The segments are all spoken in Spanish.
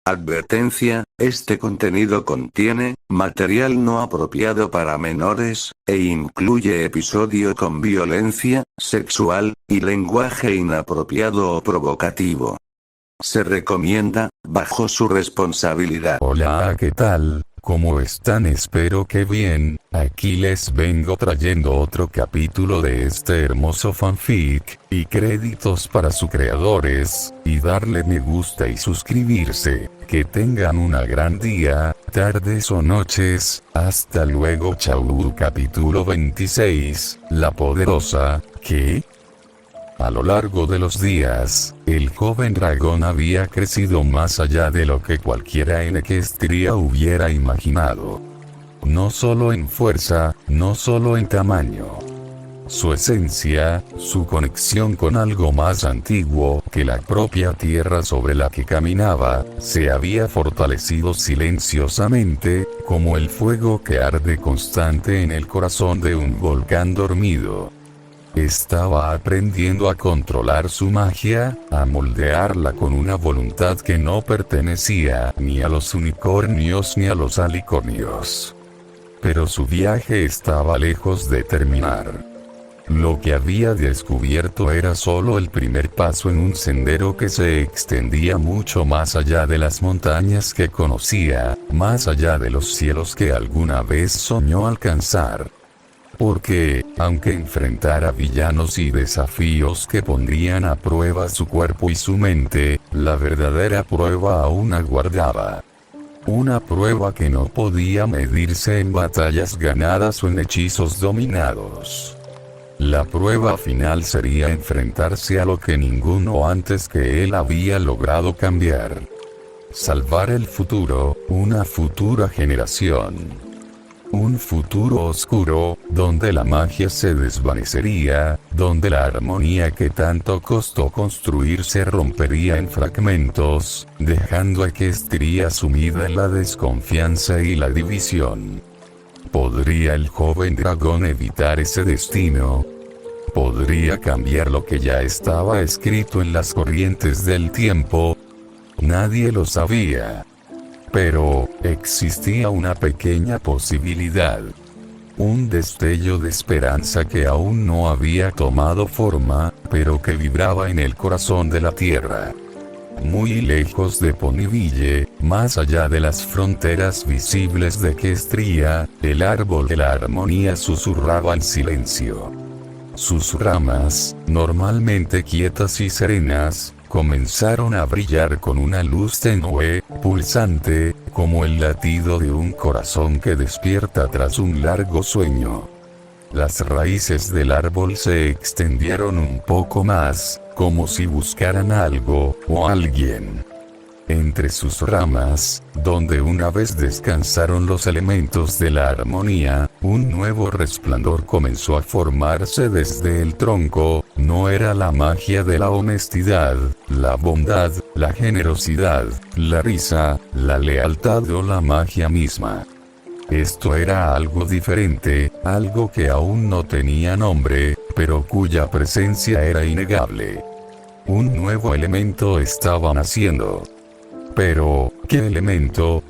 Advertencia, este contenido contiene material no apropiado para menores, e incluye episodio con violencia sexual y lenguaje inapropiado o provocativo. Se recomienda, bajo su responsabilidad. Hola, ¿qué tal? ¿Cómo están? Espero que bien. Aquí les vengo trayendo otro capítulo de este hermoso fanfic, y créditos para sus creadores, y darle me gusta y suscribirse. Que tengan una gran día, tardes o noches. Hasta luego. Chau. Capítulo 26, La Poderosa. ¿Qué? A lo largo de los días, el joven dragón había crecido más allá de lo que cualquiera en Equestria hubiera imaginado. No solo en fuerza, no solo en tamaño. Su esencia, su conexión con algo más antiguo que la propia tierra sobre la que caminaba, se había fortalecido silenciosamente, como el fuego que arde constante en el corazón de un volcán dormido. Estaba aprendiendo a controlar su magia, a moldearla con una voluntad que no pertenecía ni a los unicornios ni a los alicornios. Pero su viaje estaba lejos de terminar. Lo que había descubierto era solo el primer paso en un sendero que se extendía mucho más allá de las montañas que conocía, más allá de los cielos que alguna vez soñó alcanzar. Porque, aunque enfrentara villanos y desafíos que pondrían a prueba su cuerpo y su mente, la verdadera prueba aún aguardaba. Una prueba que no podía medirse en batallas ganadas o en hechizos dominados. La prueba final sería enfrentarse a lo que ninguno antes que él había logrado cambiar. Salvar el futuro, una futura generación. Un futuro oscuro, donde la magia se desvanecería, donde la armonía que tanto costó construir se rompería en fragmentos, dejando a Equestria sumida en la desconfianza y la división. ¿Podría el joven dragón evitar ese destino? ¿Podría cambiar lo que ya estaba escrito en las corrientes del tiempo? Nadie lo sabía. Pero, existía una pequeña posibilidad. Un destello de esperanza que aún no había tomado forma, pero que vibraba en el corazón de la tierra. Muy lejos de Ponyville, más allá de las fronteras visibles de Equestria, el árbol de la armonía susurraba en silencio. Sus ramas, normalmente quietas y serenas, comenzaron a brillar con una luz tenue, pulsante, como el latido de un corazón que despierta tras un largo sueño. Las raíces del árbol se extendieron un poco más, como si buscaran algo, o alguien. Entre sus ramas, donde una vez descansaron los elementos de la armonía, un nuevo resplandor comenzó a formarse desde el tronco. No era la magia de la honestidad, la bondad, la generosidad, la risa, la lealtad o la magia misma. Esto era algo diferente, algo que aún no tenía nombre, pero cuya presencia era innegable. Un nuevo elemento estaba naciendo. Pero, ¿qué elemento?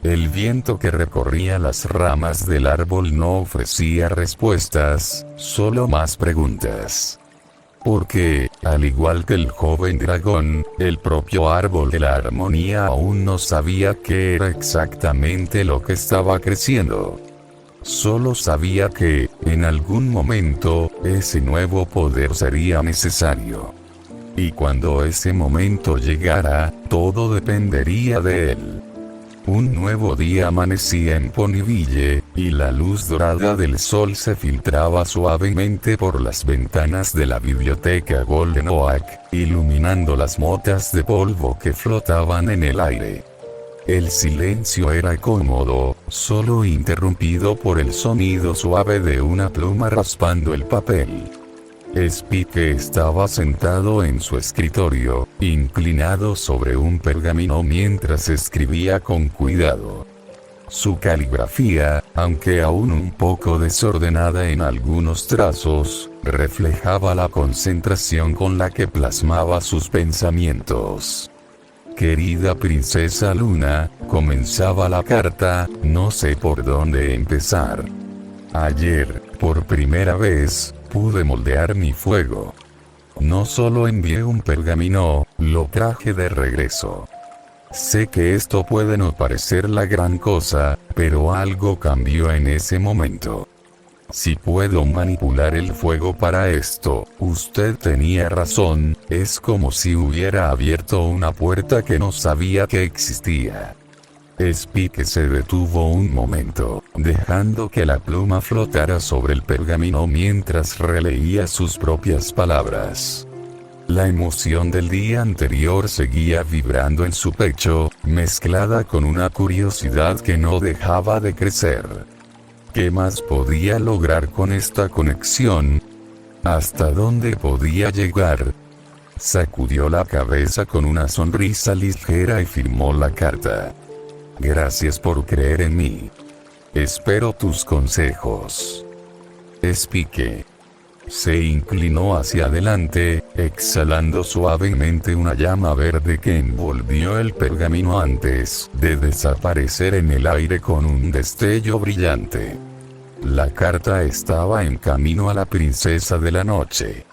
El viento que recorría las ramas del árbol no ofrecía respuestas, solo más preguntas. Porque, al igual que el joven dragón, el propio árbol de la armonía aún no sabía qué era exactamente lo que estaba creciendo. Solo sabía que, en algún momento, ese nuevo poder sería necesario. Y cuando ese momento llegara, todo dependería de él. Un nuevo día amanecía en Ponyville, y la luz dorada del sol se filtraba suavemente por las ventanas de la biblioteca Golden Oak, iluminando las motas de polvo que flotaban en el aire. El silencio era cómodo, solo interrumpido por el sonido suave de una pluma raspando el papel. Spike estaba sentado en su escritorio, inclinado sobre un pergamino mientras escribía con cuidado. Su caligrafía, aunque aún un poco desordenada en algunos trazos, reflejaba la concentración con la que plasmaba sus pensamientos. Querida princesa Luna, comenzaba la carta, no sé por dónde empezar. Ayer, por primera vez, pude moldear mi fuego. No solo envié un pergamino, lo traje de regreso. Sé que esto puede no parecer la gran cosa, pero algo cambió en ese momento. Si puedo manipular el fuego para esto, usted tenía razón, es como si hubiera abierto una puerta que no sabía que existía. Spike se detuvo un momento, dejando que la pluma flotara sobre el pergamino mientras releía sus propias palabras. La emoción del día anterior seguía vibrando en su pecho, mezclada con una curiosidad que no dejaba de crecer. ¿Qué más podía lograr con esta conexión? ¿Hasta dónde podía llegar? Sacudió la cabeza con una sonrisa ligera y firmó la carta. Gracias por creer en mí. Espero tus consejos. Spike se inclinó hacia adelante, exhalando suavemente una llama verde que envolvió el pergamino antes de desaparecer en el aire con un destello brillante. La carta estaba en camino a la princesa de la noche.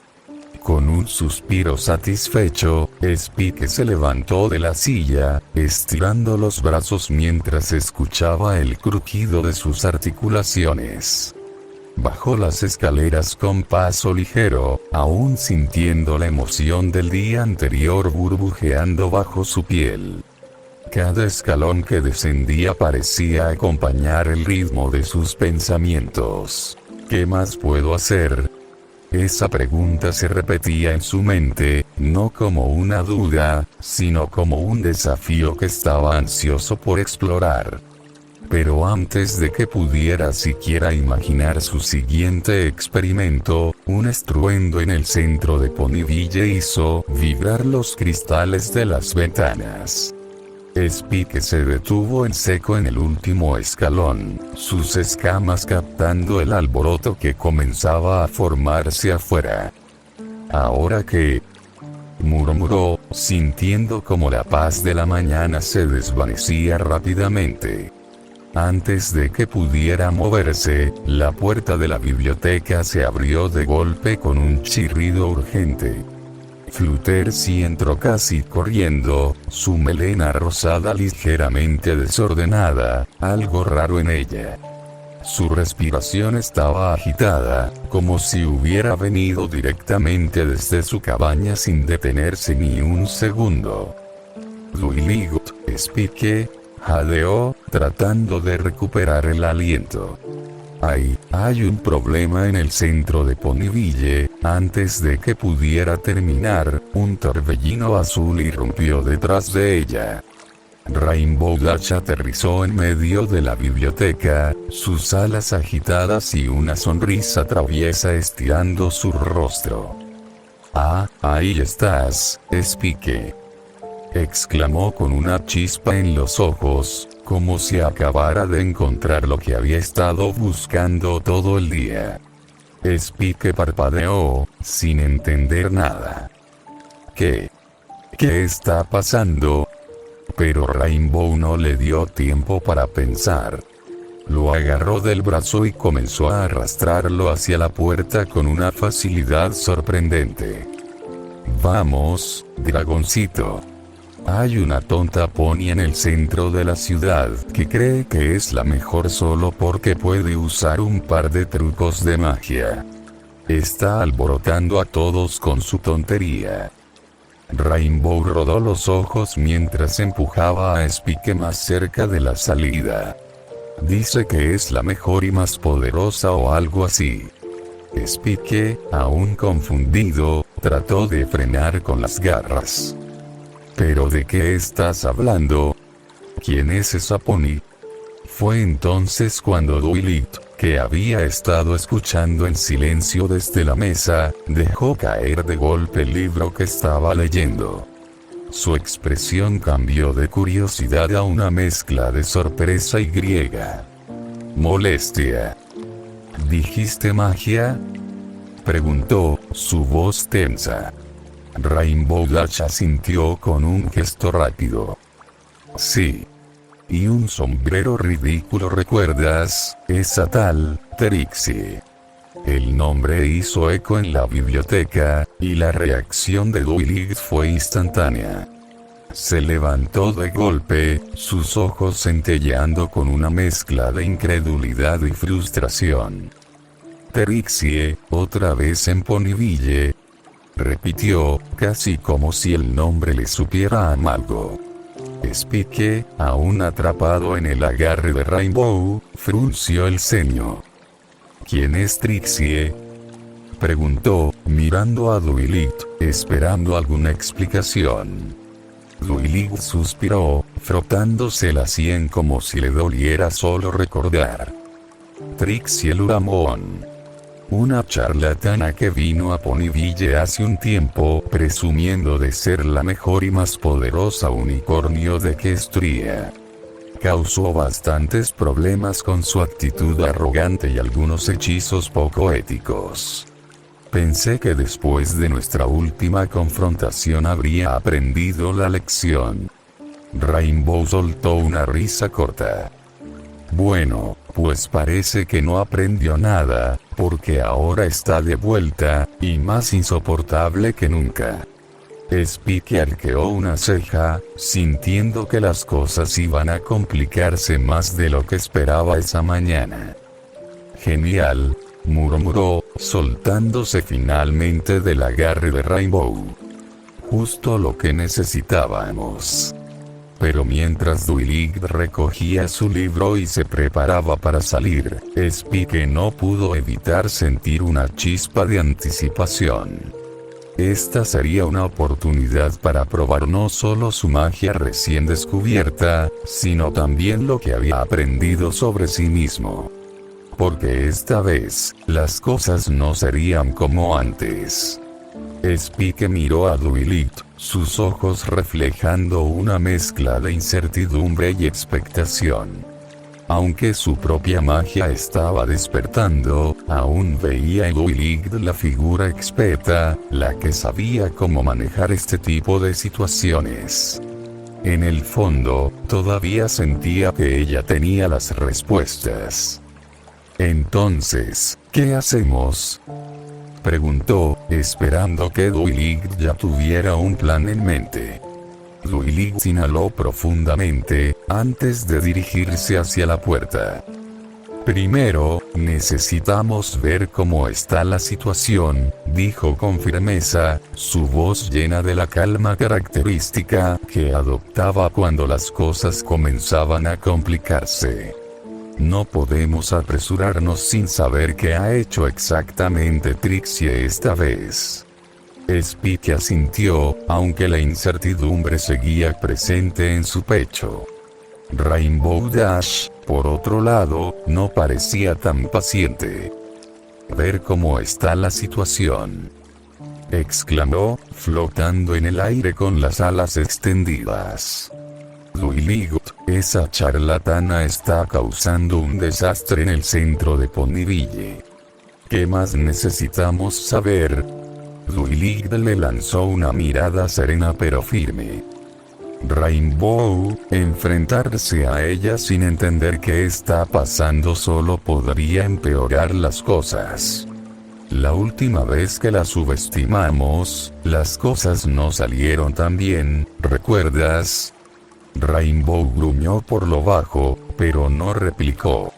Con un suspiro satisfecho, Spike se levantó de la silla, estirando los brazos mientras escuchaba el crujido de sus articulaciones. Bajó las escaleras con paso ligero, aún sintiendo la emoción del día anterior burbujeando bajo su piel. Cada escalón que descendía parecía acompañar el ritmo de sus pensamientos. ¿Qué más puedo hacer? Esa pregunta se repetía en su mente, no como una duda, sino como un desafío que estaba ansioso por explorar. Pero antes de que pudiera siquiera imaginar su siguiente experimento, un estruendo en el centro de Ponyville hizo vibrar los cristales de las ventanas. Spike se detuvo en seco en el último escalón, sus escamas captando el alboroto que comenzaba a formarse afuera. ¿Ahora qué?, murmuró, sintiendo como la paz de la mañana se desvanecía rápidamente. Antes de que pudiera moverse, la puerta de la biblioteca se abrió de golpe con un chirrido urgente. Fluttershy entró casi corriendo, su melena rosada ligeramente desordenada, algo raro en ella. Su respiración estaba agitada, como si hubiera venido directamente desde su cabaña sin detenerse ni un segundo. Duiligut, Spike, jadeó, tratando de recuperar el aliento. Hay un problema en el centro de Ponyville. Antes de que pudiera terminar, un torbellino azul irrumpió detrás de ella. Rainbow Dash aterrizó en medio de la biblioteca, sus alas agitadas y una sonrisa traviesa estirando su rostro. Ah, ahí estás, Spike, exclamó con una chispa en los ojos, como si acabara de encontrar lo que había estado buscando todo el día. Spike parpadeó, sin entender nada. ¿Qué está pasando? Pero Rainbow no le dio tiempo para pensar. Lo agarró del brazo y comenzó a arrastrarlo hacia la puerta con una facilidad sorprendente. Vamos, dragoncito. Hay una tonta pony en el centro de la ciudad que cree que es la mejor solo porque puede usar un par de trucos de magia. Está alborotando a todos con su tontería. Rainbow rodó los ojos mientras empujaba a Spike más cerca de la salida. Dice que es la mejor y más poderosa o algo así. Spike, aún confundido, trató de frenar con las garras. ¿Pero de qué estás hablando? ¿Quién es esa pony? Fue entonces cuando Duilit, que había estado escuchando en silencio desde la mesa, dejó caer de golpe el libro que estaba leyendo. Su expresión cambió de curiosidad a una mezcla de sorpresa y griega. Molestia. ¿Dijiste magia?, preguntó, su voz tensa. Rainbow Dash asintió con un gesto rápido. Sí. Y un sombrero ridículo, ¿recuerdas? Esa tal Trixie. El nombre hizo eco en la biblioteca, y la reacción de Dwight fue instantánea. Se levantó de golpe, sus ojos centelleando con una mezcla de incredulidad y frustración. Trixie, otra vez en Ponyville, repitió, casi como si el nombre le supiera amargo. Spike, aún atrapado en el agarre de Rainbow, frunció el ceño. ¿Quién es Trixie?, preguntó, mirando a Dwight, esperando alguna explicación. Dwight suspiró, frotándose la sien como si le doliera solo recordar. Trixie Luramon. Una charlatana que vino a Ponyville hace un tiempo, presumiendo de ser la mejor y más poderosa unicornio de Equestria. Causó bastantes problemas con su actitud arrogante y algunos hechizos poco éticos. Pensé que después de nuestra última confrontación habría aprendido la lección. Rainbow soltó una risa corta. Bueno, pues parece que no aprendió nada, porque ahora está de vuelta, y más insoportable que nunca. Spike arqueó una ceja, sintiendo que las cosas iban a complicarse más de lo que esperaba esa mañana. Genial, murmuró, soltándose finalmente del agarre de Rainbow. Justo lo que necesitábamos. Pero mientras Dwight recogía su libro y se preparaba para salir, Spike no pudo evitar sentir una chispa de anticipación. Esta sería una oportunidad para probar no solo su magia recién descubierta, sino también lo que había aprendido sobre sí mismo. Porque esta vez, las cosas no serían como antes. Spike miró a Dwight, sus ojos reflejando una mezcla de incertidumbre y expectación. Aunque su propia magia estaba despertando, aún veía en Dwight la figura experta, la que sabía cómo manejar este tipo de situaciones. En el fondo, todavía sentía que ella tenía las respuestas. Entonces, ¿qué hacemos?, preguntó, esperando que Dwight ya tuviera un plan en mente. Dwight inhaló profundamente, antes de dirigirse hacia la puerta. Primero, necesitamos ver cómo está la situación, dijo con firmeza, su voz llena de la calma característica que adoptaba cuando las cosas comenzaban a complicarse. No podemos apresurarnos sin saber qué ha hecho exactamente Trixie esta vez. Spike asintió, aunque la incertidumbre seguía presente en su pecho. Rainbow Dash, por otro lado, no parecía tan paciente. Ver cómo está la situación, exclamó, flotando en el aire con las alas extendidas. Dwight, esa charlatana está causando un desastre en el centro de Ponyville. ¿Qué más necesitamos saber? Dwight le lanzó una mirada serena pero firme. Rainbow, enfrentarse a ella sin entender qué está pasando solo podría empeorar las cosas. La última vez que la subestimamos, las cosas no salieron tan bien, ¿recuerdas? Rainbow gruñó por lo bajo, pero no replicó.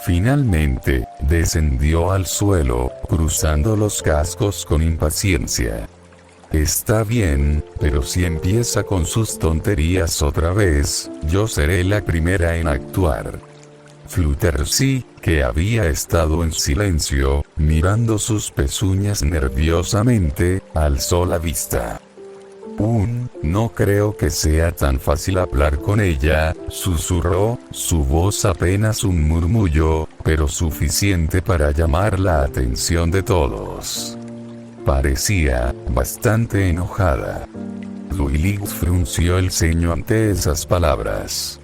Finalmente, descendió al suelo, cruzando los cascos con impaciencia. Está bien, pero si empieza con sus tonterías otra vez, yo seré la primera en actuar. Fluttershy, que había estado en silencio, mirando sus pezuñas nerviosamente, alzó la vista. No creo que sea tan fácil hablar con ella, susurró, su voz apenas un murmullo, pero suficiente para llamar la atención de todos. Parecía bastante enojada. Dwight frunció el ceño ante esas palabras.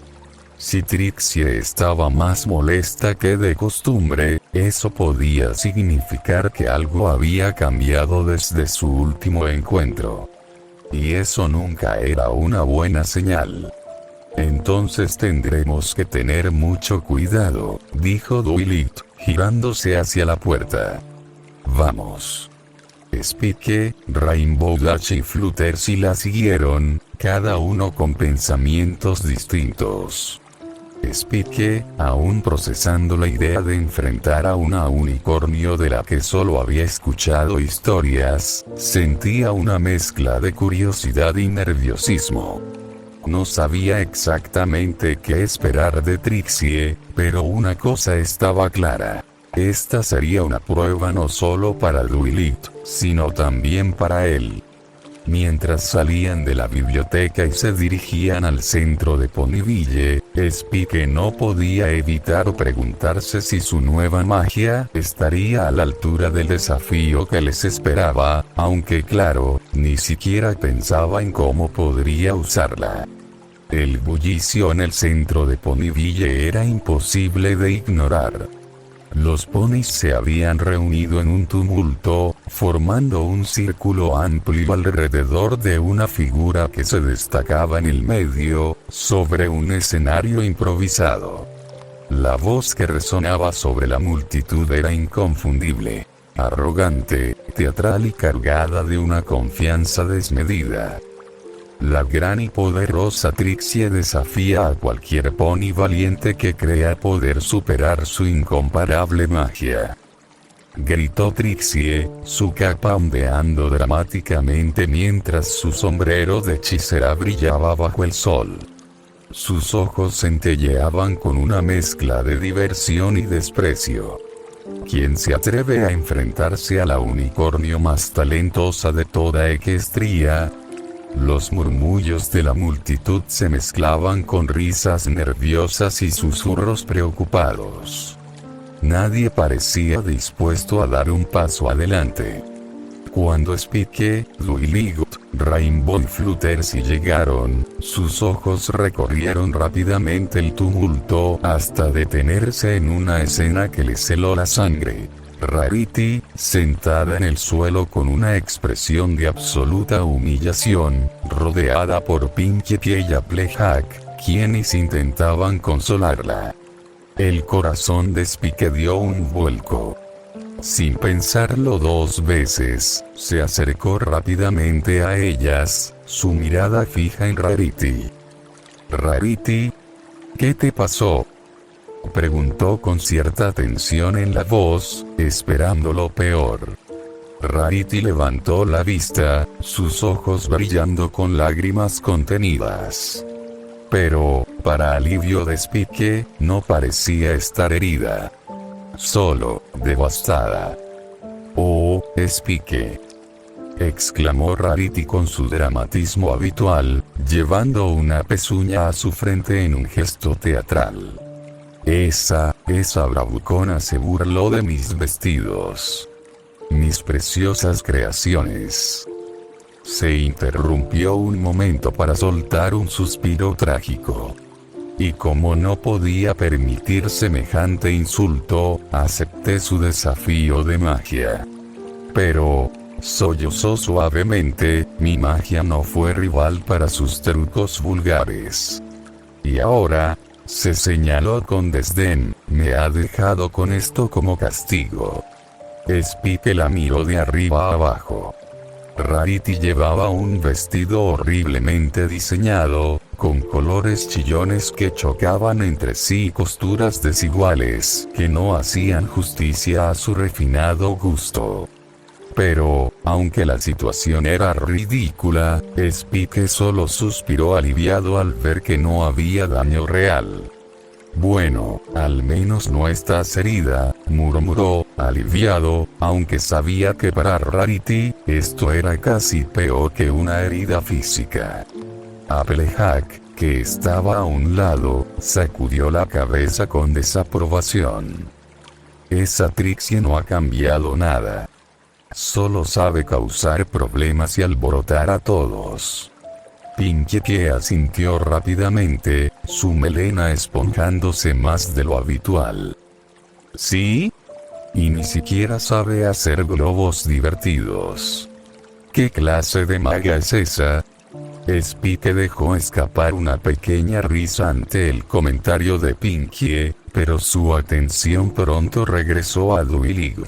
Si Trixie estaba más molesta que de costumbre, Eso podía significar que algo había cambiado desde su último encuentro. Y eso nunca era una buena señal. Entonces tendremos que tener mucho cuidado, dijo Dwight, girándose hacia la puerta. Vamos. Spike, Rainbow Dash y Flutters y la siguieron, cada uno con pensamientos distintos. Spike, aún procesando la idea de enfrentar a una unicornio de la que solo había escuchado historias, sentía una mezcla de curiosidad y nerviosismo. No sabía exactamente qué esperar de Trixie, pero una cosa estaba clara. Esta sería una prueba no solo para Dwight, sino también para él. Mientras salían de la biblioteca y se dirigían al centro de Ponyville, Spike no podía evitar preguntarse si su nueva magia estaría a la altura del desafío que les esperaba, aunque claro, ni siquiera pensaba en cómo podría usarla. El bullicio en el centro de Ponyville era imposible de ignorar. Los ponis se habían reunido en un tumulto, formando un círculo amplio alrededor de una figura que se destacaba en el medio, sobre un escenario improvisado. La voz que resonaba sobre la multitud era inconfundible, arrogante, teatral y cargada de una confianza desmedida. La gran y poderosa Trixie desafía a cualquier pony valiente que crea poder superar su incomparable magia. Gritó Trixie, su capa ondeando dramáticamente mientras su sombrero de hechicera brillaba bajo el sol. Sus ojos centelleaban con una mezcla de diversión y desprecio. ¿Quién se atreve a enfrentarse a la unicornio más talentosa de toda Equestria? Los murmullos de la multitud se mezclaban con risas nerviosas y susurros preocupados. Nadie parecía dispuesto a dar un paso adelante. Cuando Spike, Dwight, Rainbow y Flutters llegaron, sus ojos recorrieron rápidamente el tumulto hasta detenerse en una escena que les heló la sangre. Rarity, sentada en el suelo con una expresión de absoluta humillación, rodeada por Pinkie Pie y Applejack, quienes intentaban consolarla. El corazón de Spike dio un vuelco. Sin pensarlo dos veces, se acercó rápidamente a ellas, su mirada fija en Rarity. «Rarity, ¿qué te pasó?», preguntó con cierta tensión en la voz, esperando lo peor. Rarity levantó la vista, sus ojos brillando con lágrimas contenidas. Pero, para alivio de Spike, no parecía estar herida. Solo, devastada. «Oh, Spike», exclamó Rarity con su dramatismo habitual, llevando una pezuña a su frente en un gesto teatral. Esa bravucona se burló de mis vestidos. Mis preciosas creaciones. Se interrumpió un momento para soltar un suspiro trágico. Y como no podía permitir semejante insulto, acepté su desafío de magia. Pero, sollozó suavemente, mi magia no fue rival para sus trucos vulgares. Y ahora, se señaló con desdén, me ha dejado con esto como castigo. Spike la miró de arriba a abajo. Rarity llevaba un vestido horriblemente diseñado, con colores chillones que chocaban entre sí y costuras desiguales, que no hacían justicia a su refinado gusto. Pero, aunque la situación era ridícula, Spike solo suspiró aliviado al ver que no había daño real. Bueno, al menos no estás herida, murmuró, aliviado, aunque sabía que para Rarity, esto era casi peor que una herida física. Applejack, que estaba a un lado, sacudió la cabeza con desaprobación. Esa Trixie no ha cambiado nada. Solo sabe causar problemas y alborotar a todos. Pinkie Pie asintió rápidamente, su melena esponjándose más de lo habitual. ¿Sí? Y ni siquiera sabe hacer globos divertidos. ¿Qué clase de maga es esa? Spike dejó escapar una pequeña risa ante el comentario de Pinkie, pero su atención pronto regresó a Dwight.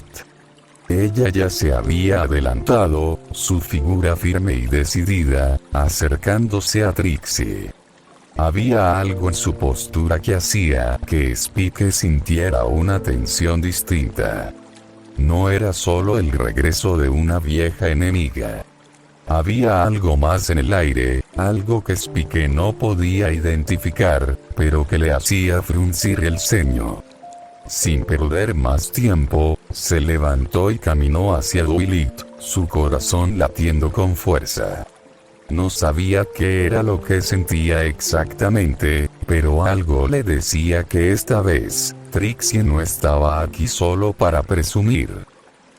Ella ya se había adelantado, su figura firme y decidida, acercándose a Trixie. Había algo en su postura que hacía que Spike sintiera una tensión distinta. No era solo el regreso de una vieja enemiga. Había algo más en el aire, algo que Spike no podía identificar, pero que le hacía fruncir el ceño. Sin perder más tiempo, se levantó y caminó hacia Dwight, su corazón latiendo con fuerza. No sabía qué era lo que sentía exactamente, pero algo le decía que esta vez, Trixie no estaba aquí solo para presumir.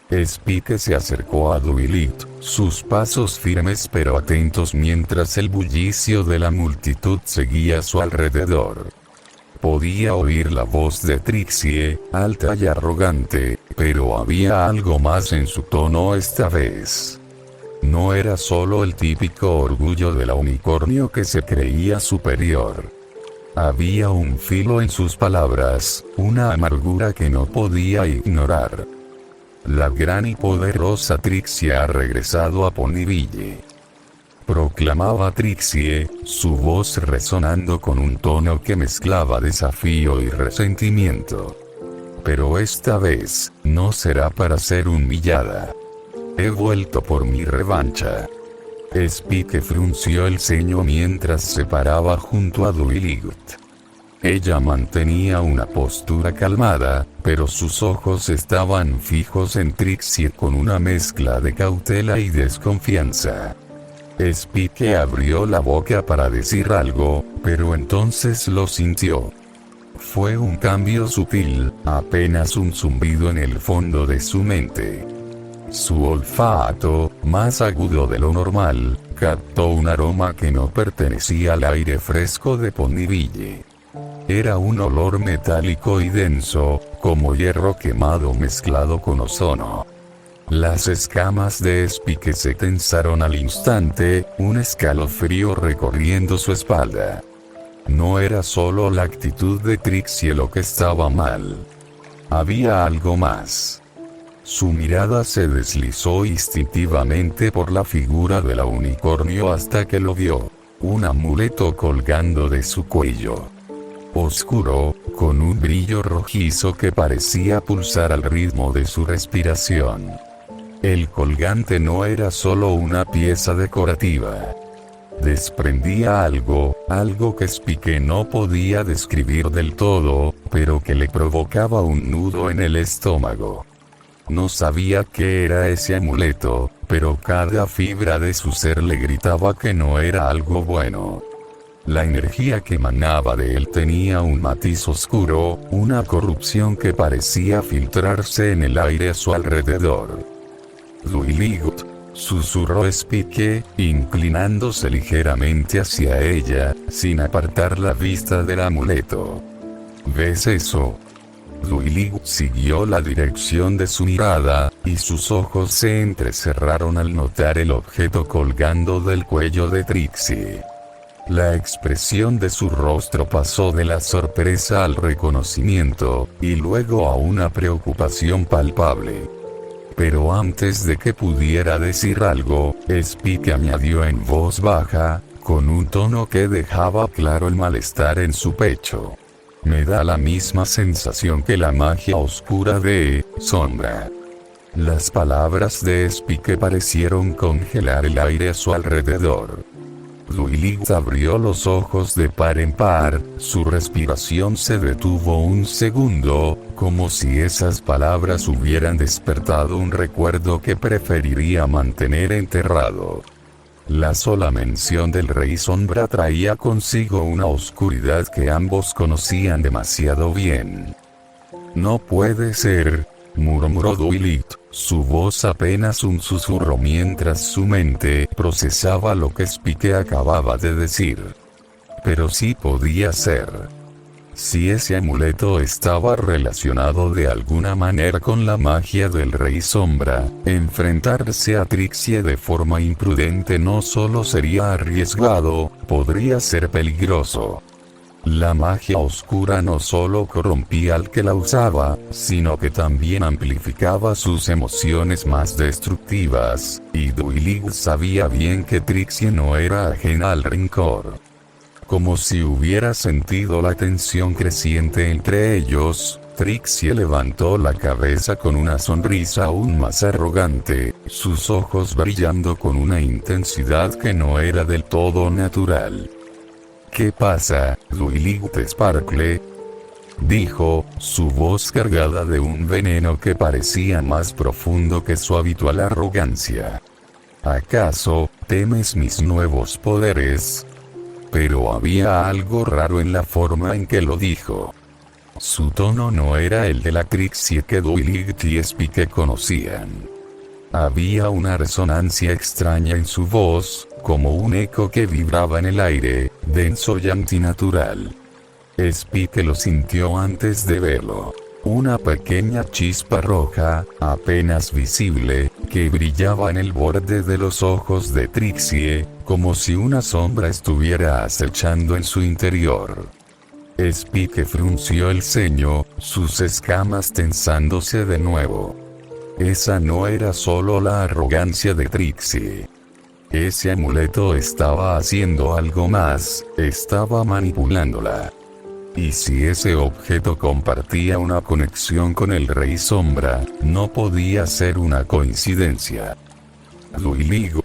Spike se acercó a Dwight, sus pasos firmes pero atentos mientras el bullicio de la multitud seguía a su alrededor. Podía oír la voz de Trixie, alta y arrogante, pero había algo más en su tono esta vez. No era solo el típico orgullo de la unicornio que se creía superior. Había un filo en sus palabras, una amargura que no podía ignorar. La gran y poderosa Trixie ha regresado a Ponyville. Proclamaba Trixie, su voz resonando con un tono que mezclaba desafío y resentimiento. Pero esta vez, no será para ser humillada. He vuelto por mi revancha. Spike frunció el ceño mientras se paraba junto a Dwight. Ella mantenía una postura calmada, pero sus ojos estaban fijos en Trixie con una mezcla de cautela y desconfianza. Spike abrió la boca para decir algo, pero entonces lo sintió. Fue un cambio sutil, apenas un zumbido en el fondo de su mente. Su olfato, más agudo de lo normal, captó un aroma que no pertenecía al aire fresco de Ponyville. Era un olor metálico y denso, como hierro quemado mezclado con ozono. Las escamas de Spike se tensaron al instante, un escalofrío recorriendo su espalda. No era solo la actitud de Trixie lo que estaba mal. Había algo más. Su mirada se deslizó instintivamente por la figura de la unicornio hasta que lo vio. Un amuleto colgando de su cuello. Oscuro, con un brillo rojizo que parecía pulsar al ritmo de su respiración. El colgante no era solo una pieza decorativa. Desprendía algo que Spike no podía describir del todo, pero que le provocaba un nudo en el estómago. No sabía qué era ese amuleto, pero cada fibra de su ser le gritaba que no era algo bueno. La energía que emanaba de él tenía un matiz oscuro, una corrupción que parecía filtrarse en el aire a su alrededor. Dwight, susurró Spike, inclinándose ligeramente hacia ella, sin apartar la vista del amuleto. ¿Ves eso? Dwight siguió la dirección de su mirada, y sus ojos se entrecerraron al notar el objeto colgando del cuello de Trixie. La expresión de su rostro pasó de la sorpresa al reconocimiento, y luego a una preocupación palpable. Pero antes de que pudiera decir algo, Spike añadió en voz baja, con un tono que dejaba claro el malestar en su pecho. Me da la misma sensación que la magia oscura de Sombra. Las palabras de Spike parecieron congelar el aire a su alrededor. Dwight abrió los ojos de par en par, su respiración se detuvo un segundo, como si esas palabras hubieran despertado un recuerdo que preferiría mantener enterrado. La sola mención del Rey Sombra traía consigo una oscuridad que ambos conocían demasiado bien. No puede ser, murmuró Dwight, su voz apenas un susurro mientras su mente procesaba lo que Spike acababa de decir. Pero sí podía ser. si ese amuleto estaba relacionado de alguna manera con la magia del Rey Sombra, enfrentarse a Trixie de forma imprudente no solo sería arriesgado, podría ser peligroso. La magia oscura no solo corrompía al que la usaba, sino que también amplificaba sus emociones más destructivas, y Duilig sabía bien que Trixie no era ajena al rencor. Como si hubiera sentido la tensión creciente entre ellos, Trixie levantó la cabeza con una sonrisa aún más arrogante, sus ojos brillando con una intensidad que no era del todo natural. «¿Qué pasa, Duilig Sparkle?», dijo, su voz cargada de un veneno que parecía más profundo que su habitual arrogancia. «¿Acaso temes mis nuevos poderes?». Pero había algo raro en la forma en que lo dijo. Su tono no era el de la Trixie que Duilig y Spike conocían. Había una resonancia extraña en su voz, como un eco que vibraba en el aire, denso y antinatural. Spike lo sintió antes de verlo. Una pequeña chispa roja, apenas visible, que brillaba en el borde de los ojos de Trixie, como si una sombra estuviera acechando en su interior. Spike frunció el ceño, sus escamas tensándose de nuevo. Esa no era solo la arrogancia de Trixie. Ese amuleto estaba haciendo algo más, estaba manipulándola. Y si ese objeto compartía una conexión con el Rey Sombra, no podía ser una coincidencia. «Duilig»,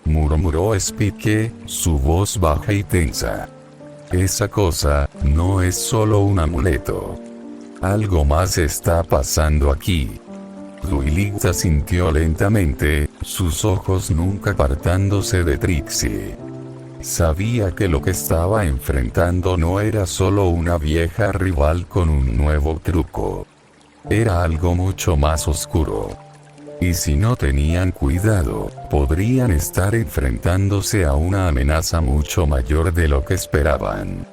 murmuró Spike, su voz baja y tensa. «Esa cosa no es solo un amuleto. Algo más está pasando aquí». Duilig asintió lentamente, sus ojos nunca apartándose de Trixie. Sabía que lo que estaba enfrentando no era solo una vieja rival con un nuevo truco. Era algo mucho más oscuro. Y si no tenían cuidado, podrían estar enfrentándose a una amenaza mucho mayor de lo que esperaban.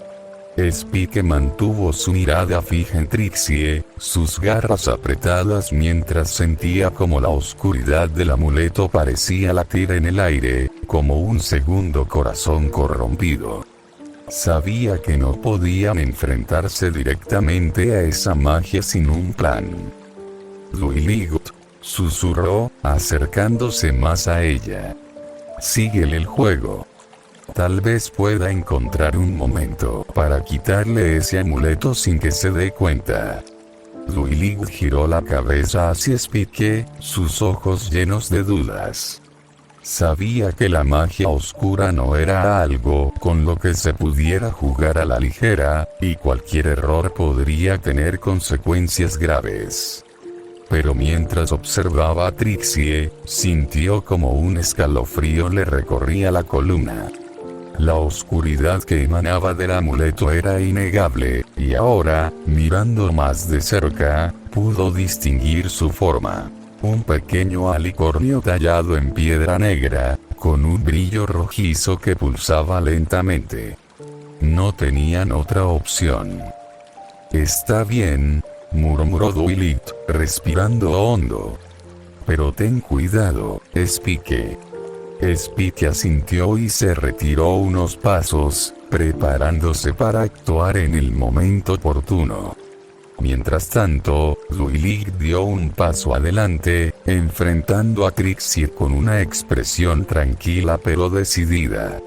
Spike mantuvo su mirada fija en Trixie, sus garras apretadas mientras sentía como la oscuridad del amuleto parecía latir en el aire, como un segundo corazón corrompido. Sabía que no podían enfrentarse directamente a esa magia sin un plan. «Duilig», susurró, acercándose más a ella. «Síguele el juego. Tal vez pueda encontrar un momento para quitarle ese amuleto sin que se dé cuenta». Duilig giró la cabeza hacia Spike, sus ojos llenos de dudas. Sabía que la magia oscura no era algo con lo que se pudiera jugar a la ligera, y cualquier error podría tener consecuencias graves. Pero mientras observaba a Trixie, sintió como un escalofrío le recorría la columna. La oscuridad que emanaba del amuleto era innegable, y ahora, mirando más de cerca, pudo distinguir su forma. Un pequeño alicornio tallado en piedra negra, con un brillo rojizo que pulsaba lentamente. No tenían otra opción. «Está bien», murmuró Duilig, respirando hondo. «Pero ten cuidado, Spike». Spike asintió y se retiró unos pasos, preparándose para actuar en el momento oportuno. Mientras tanto, Duilig dio un paso adelante, enfrentando a Trixie con una expresión tranquila pero decidida.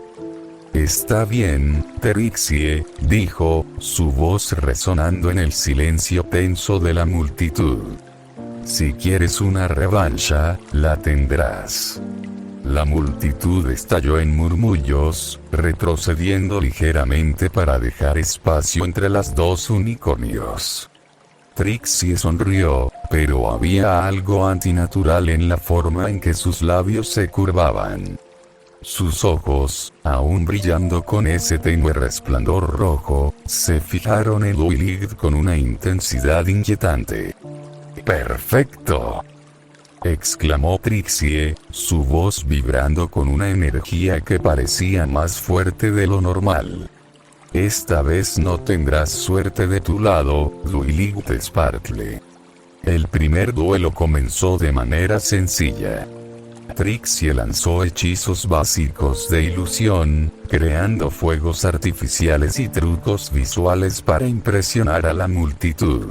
«Está bien, Trixie», dijo, su voz resonando en el silencio tenso de la multitud. «Si quieres una revancha, la tendrás». La multitud estalló en murmullos, retrocediendo ligeramente para dejar espacio entre las dos unicornios. Trixie sonrió, pero había algo antinatural en la forma en que sus labios se curvaban. Sus ojos, aún brillando con ese tenue resplandor rojo, se fijaron en Duilig con una intensidad inquietante. «¡Perfecto!», exclamó Trixie, su voz vibrando con una energía que parecía más fuerte de lo normal. Esta vez no tendrás suerte de tu lado, Duilig Sparkle. El primer duelo comenzó de manera sencilla. Trixie lanzó hechizos básicos de ilusión, creando fuegos artificiales y trucos visuales para impresionar a la multitud.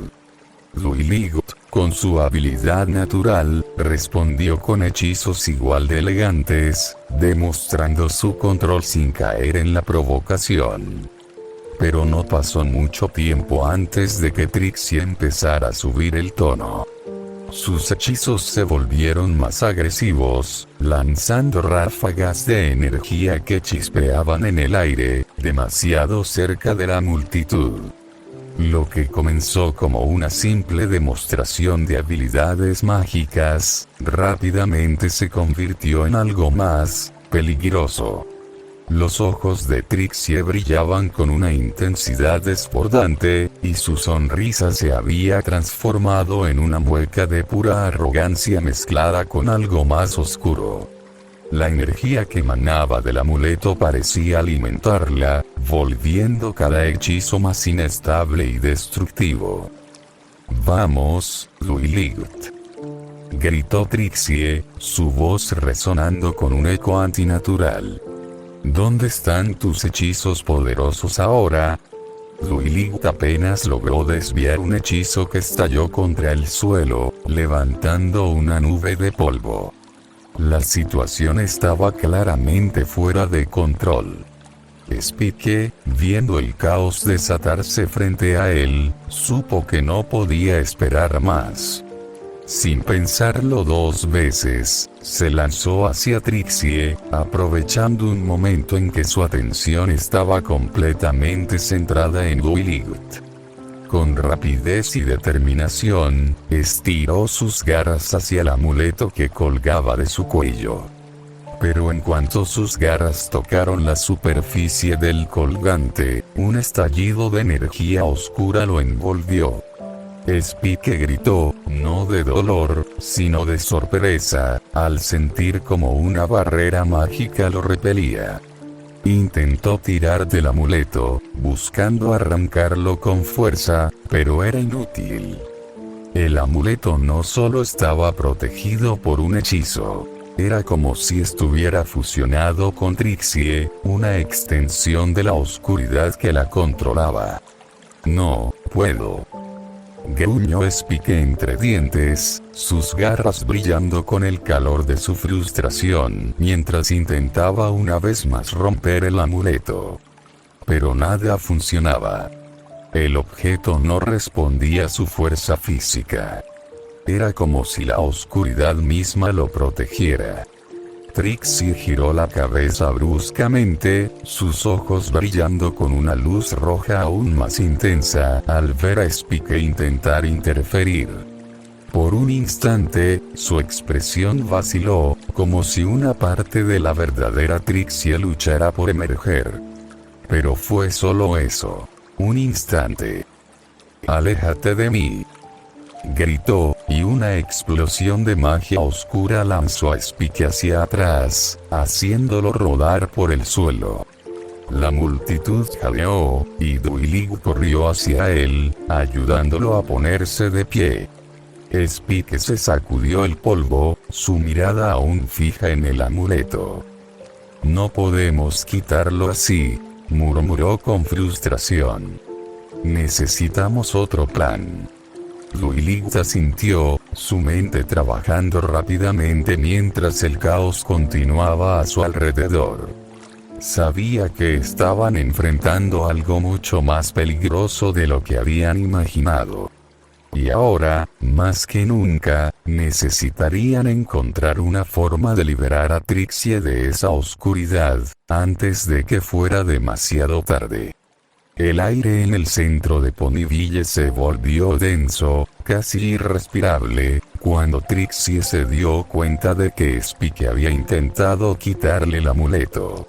Duilig, con su habilidad natural, respondió con hechizos igual de elegantes, demostrando su control sin caer en la provocación. Pero no pasó mucho tiempo antes de que Trixie empezara a subir el tono. Sus hechizos se volvieron más agresivos, lanzando ráfagas de energía que chispeaban en el aire, demasiado cerca de la multitud. Lo que comenzó como una simple demostración de habilidades mágicas, rápidamente se convirtió en algo más peligroso. Los ojos de Trixie brillaban con una intensidad desbordante, y su sonrisa se había transformado en una mueca de pura arrogancia mezclada con algo más oscuro. La energía que emanaba del amuleto parecía alimentarla, volviendo cada hechizo más inestable y destructivo. «Vamos, Duilig», gritó Trixie, su voz resonando con un eco antinatural. «¿Dónde están tus hechizos poderosos ahora?» Duilig apenas logró desviar un hechizo que estalló contra el suelo, levantando una nube de polvo. La situación estaba claramente fuera de control. Spike, viendo el caos desatarse frente a él, supo que no podía esperar más. Sin pensarlo dos veces, se lanzó hacia Trixie, aprovechando un momento en que su atención estaba completamente centrada en Duilig. Con rapidez y determinación, estiró sus garras hacia el amuleto que colgaba de su cuello. Pero en cuanto sus garras tocaron la superficie del colgante, un estallido de energía oscura lo envolvió. Spike gritó, no de dolor, sino de sorpresa, al sentir como una barrera mágica lo repelía. Intentó tirar del amuleto, buscando arrancarlo con fuerza, pero era inútil. El amuleto no solo estaba protegido por un hechizo. Era como si estuviera fusionado con Trixie, una extensión de la oscuridad que la controlaba. «No puedo», gruñó Spike entre dientes, sus garras brillando con el calor de su frustración, mientras intentaba una vez más romper el amuleto. Pero nada funcionaba. El objeto no respondía a su fuerza física. Era como si la oscuridad misma lo protegiera. Trixie giró la cabeza bruscamente, sus ojos brillando con una luz roja aún más intensa, al ver a Spike intentar interferir. Por un instante, su expresión vaciló, como si una parte de la verdadera Trixie luchara por emerger. Pero fue solo eso. Un instante. «Aléjate de mí», gritó, y una explosión de magia oscura lanzó a Spike hacia atrás, haciéndolo rodar por el suelo. La multitud jadeó, y Duilig corrió hacia él, ayudándolo a ponerse de pie. Spike se sacudió el polvo, su mirada aún fija en el amuleto. «No podemos quitarlo así», murmuró con frustración. «Necesitamos otro plan». Duilig asintió, su mente trabajando rápidamente mientras el caos continuaba a su alrededor. Sabía que estaban enfrentando algo mucho más peligroso de lo que habían imaginado. Y ahora, más que nunca, necesitarían encontrar una forma de liberar a Trixie de esa oscuridad, antes de que fuera demasiado tarde. El aire en el centro de Ponyville se volvió denso, casi irrespirable, cuando Trixie se dio cuenta de que Spike había intentado quitarle el amuleto.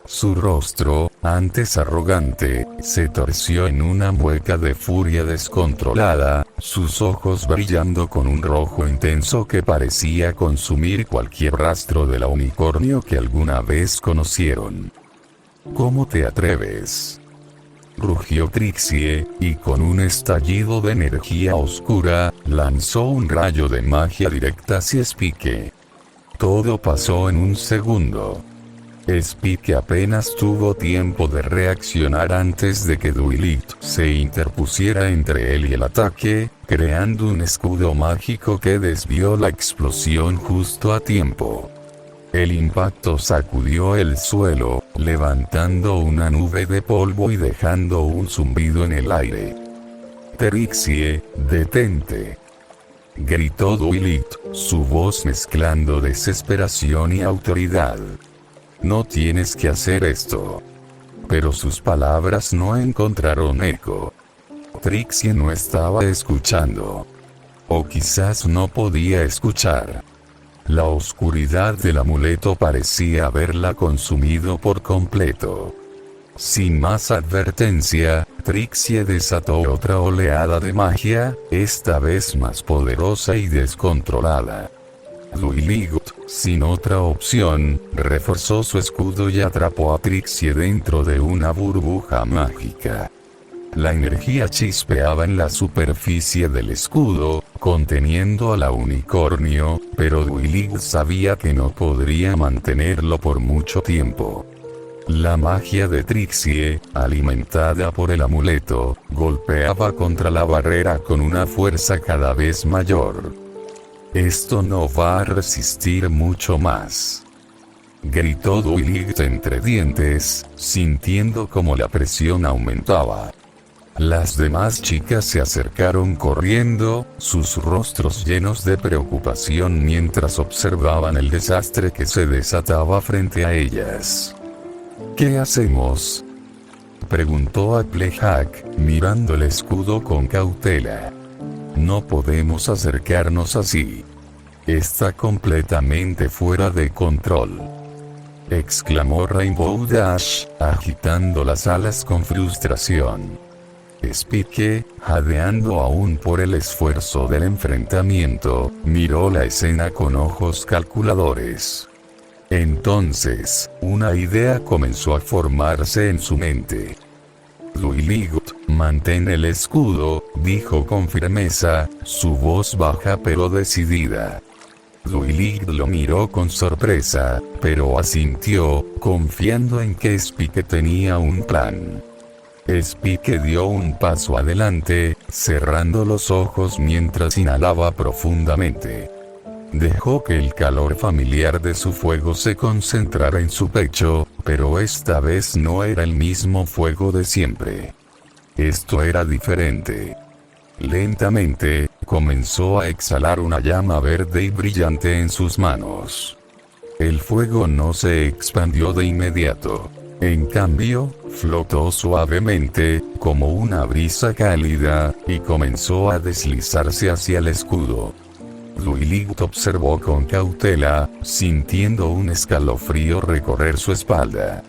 Su rostro, antes arrogante, se torció en una mueca de furia descontrolada, sus ojos brillando con un rojo intenso que parecía consumir cualquier rastro de la unicornio que alguna vez conocieron. «¿Cómo te atreves?», rugió Trixie, y con un estallido de energía oscura, lanzó un rayo de magia directa hacia Spike. Todo pasó en un segundo. Spike apenas tuvo tiempo de reaccionar antes de que Duilit se interpusiera entre él y el ataque, creando un escudo mágico que desvió la explosión justo a tiempo. El impacto sacudió el suelo, levantando una nube de polvo y dejando un zumbido en el aire. «Trixie, detente», gritó Duilit, su voz mezclando desesperación y autoridad. «No tienes que hacer esto». Pero sus palabras no encontraron eco. Trixie no estaba escuchando. O quizás no podía escuchar. La oscuridad del amuleto parecía haberla consumido por completo. Sin más advertencia, Trixie desató otra oleada de magia, esta vez más poderosa y descontrolada. Duilit, sin otra opción, reforzó su escudo y atrapó a Trixie dentro de una burbuja mágica. La energía chispeaba en la superficie del escudo, conteniendo a la unicornio, pero Duilit sabía que no podría mantenerlo por mucho tiempo. La magia de Trixie, alimentada por el amuleto, golpeaba contra la barrera con una fuerza cada vez mayor. «Esto no va a resistir mucho más», gritó Duilit entre dientes, sintiendo como la presión aumentaba. Las demás chicas se acercaron corriendo, sus rostros llenos de preocupación mientras observaban el desastre que se desataba frente a ellas. «¿Qué hacemos?», preguntó Applejack, mirando el escudo con cautela. «No podemos acercarnos así. Está completamente fuera de control», exclamó Rainbow Dash, agitando las alas con frustración. Spike, jadeando aún por el esfuerzo del enfrentamiento, miró la escena con ojos calculadores. Entonces, una idea comenzó a formarse en su mente. «Duilit, mantén el escudo», dijo con firmeza, su voz baja pero decidida. Duilit lo miró con sorpresa, pero asintió, confiando en que Spike tenía un plan. Spike dio un paso adelante, cerrando los ojos mientras inhalaba profundamente. Dejó que el calor familiar de su fuego se concentrara en su pecho, pero esta vez no era el mismo fuego de siempre. Esto era diferente. Lentamente, comenzó a exhalar una llama verde y brillante en sus manos. El fuego no se expandió de inmediato. En cambio, flotó suavemente, como una brisa cálida, y comenzó a deslizarse hacia el escudo. Duilit observó con cautela, sintiendo un escalofrío recorrer su espalda.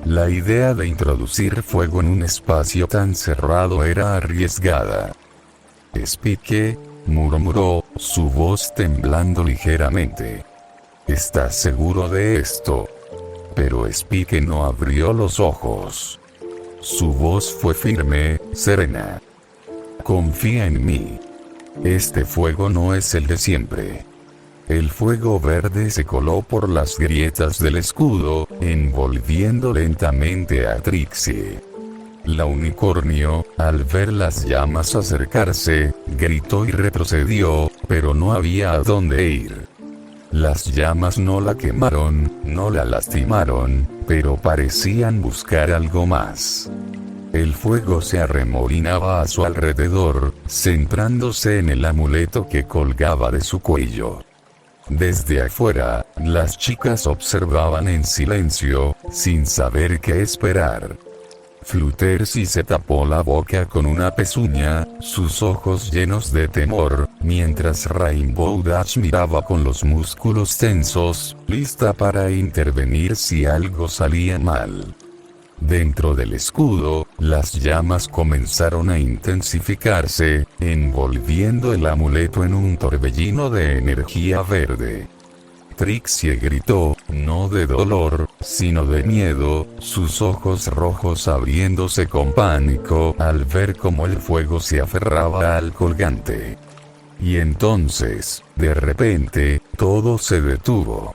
La idea de introducir fuego en un espacio tan cerrado era arriesgada. «Spike», murmuró, su voz temblando ligeramente. «¿Estás seguro de esto?». Pero Spike no abrió los ojos. Su voz fue firme, serena. «Confía en mí. Este fuego no es el de siempre». El fuego verde se coló por las grietas del escudo, envolviendo lentamente a Trixie. La unicornio, al ver las llamas acercarse, gritó y retrocedió, pero no había a dónde ir. Las llamas no la quemaron, no la lastimaron, pero parecían buscar algo más. El fuego se arremolinaba a su alrededor, centrándose en el amuleto que colgaba de su cuello. Desde afuera, las chicas observaban en silencio, sin saber qué esperar. Fluttershy se tapó la boca con una pezuña, sus ojos llenos de temor, mientras Rainbow Dash miraba con los músculos tensos, lista para intervenir si algo salía mal. Dentro del escudo, las llamas comenzaron a intensificarse, envolviendo el amuleto en un torbellino de energía verde. Trixie gritó, no de dolor, sino de miedo, sus ojos rojos abriéndose con pánico al ver cómo el fuego se aferraba al colgante. Y entonces, de repente, todo se detuvo.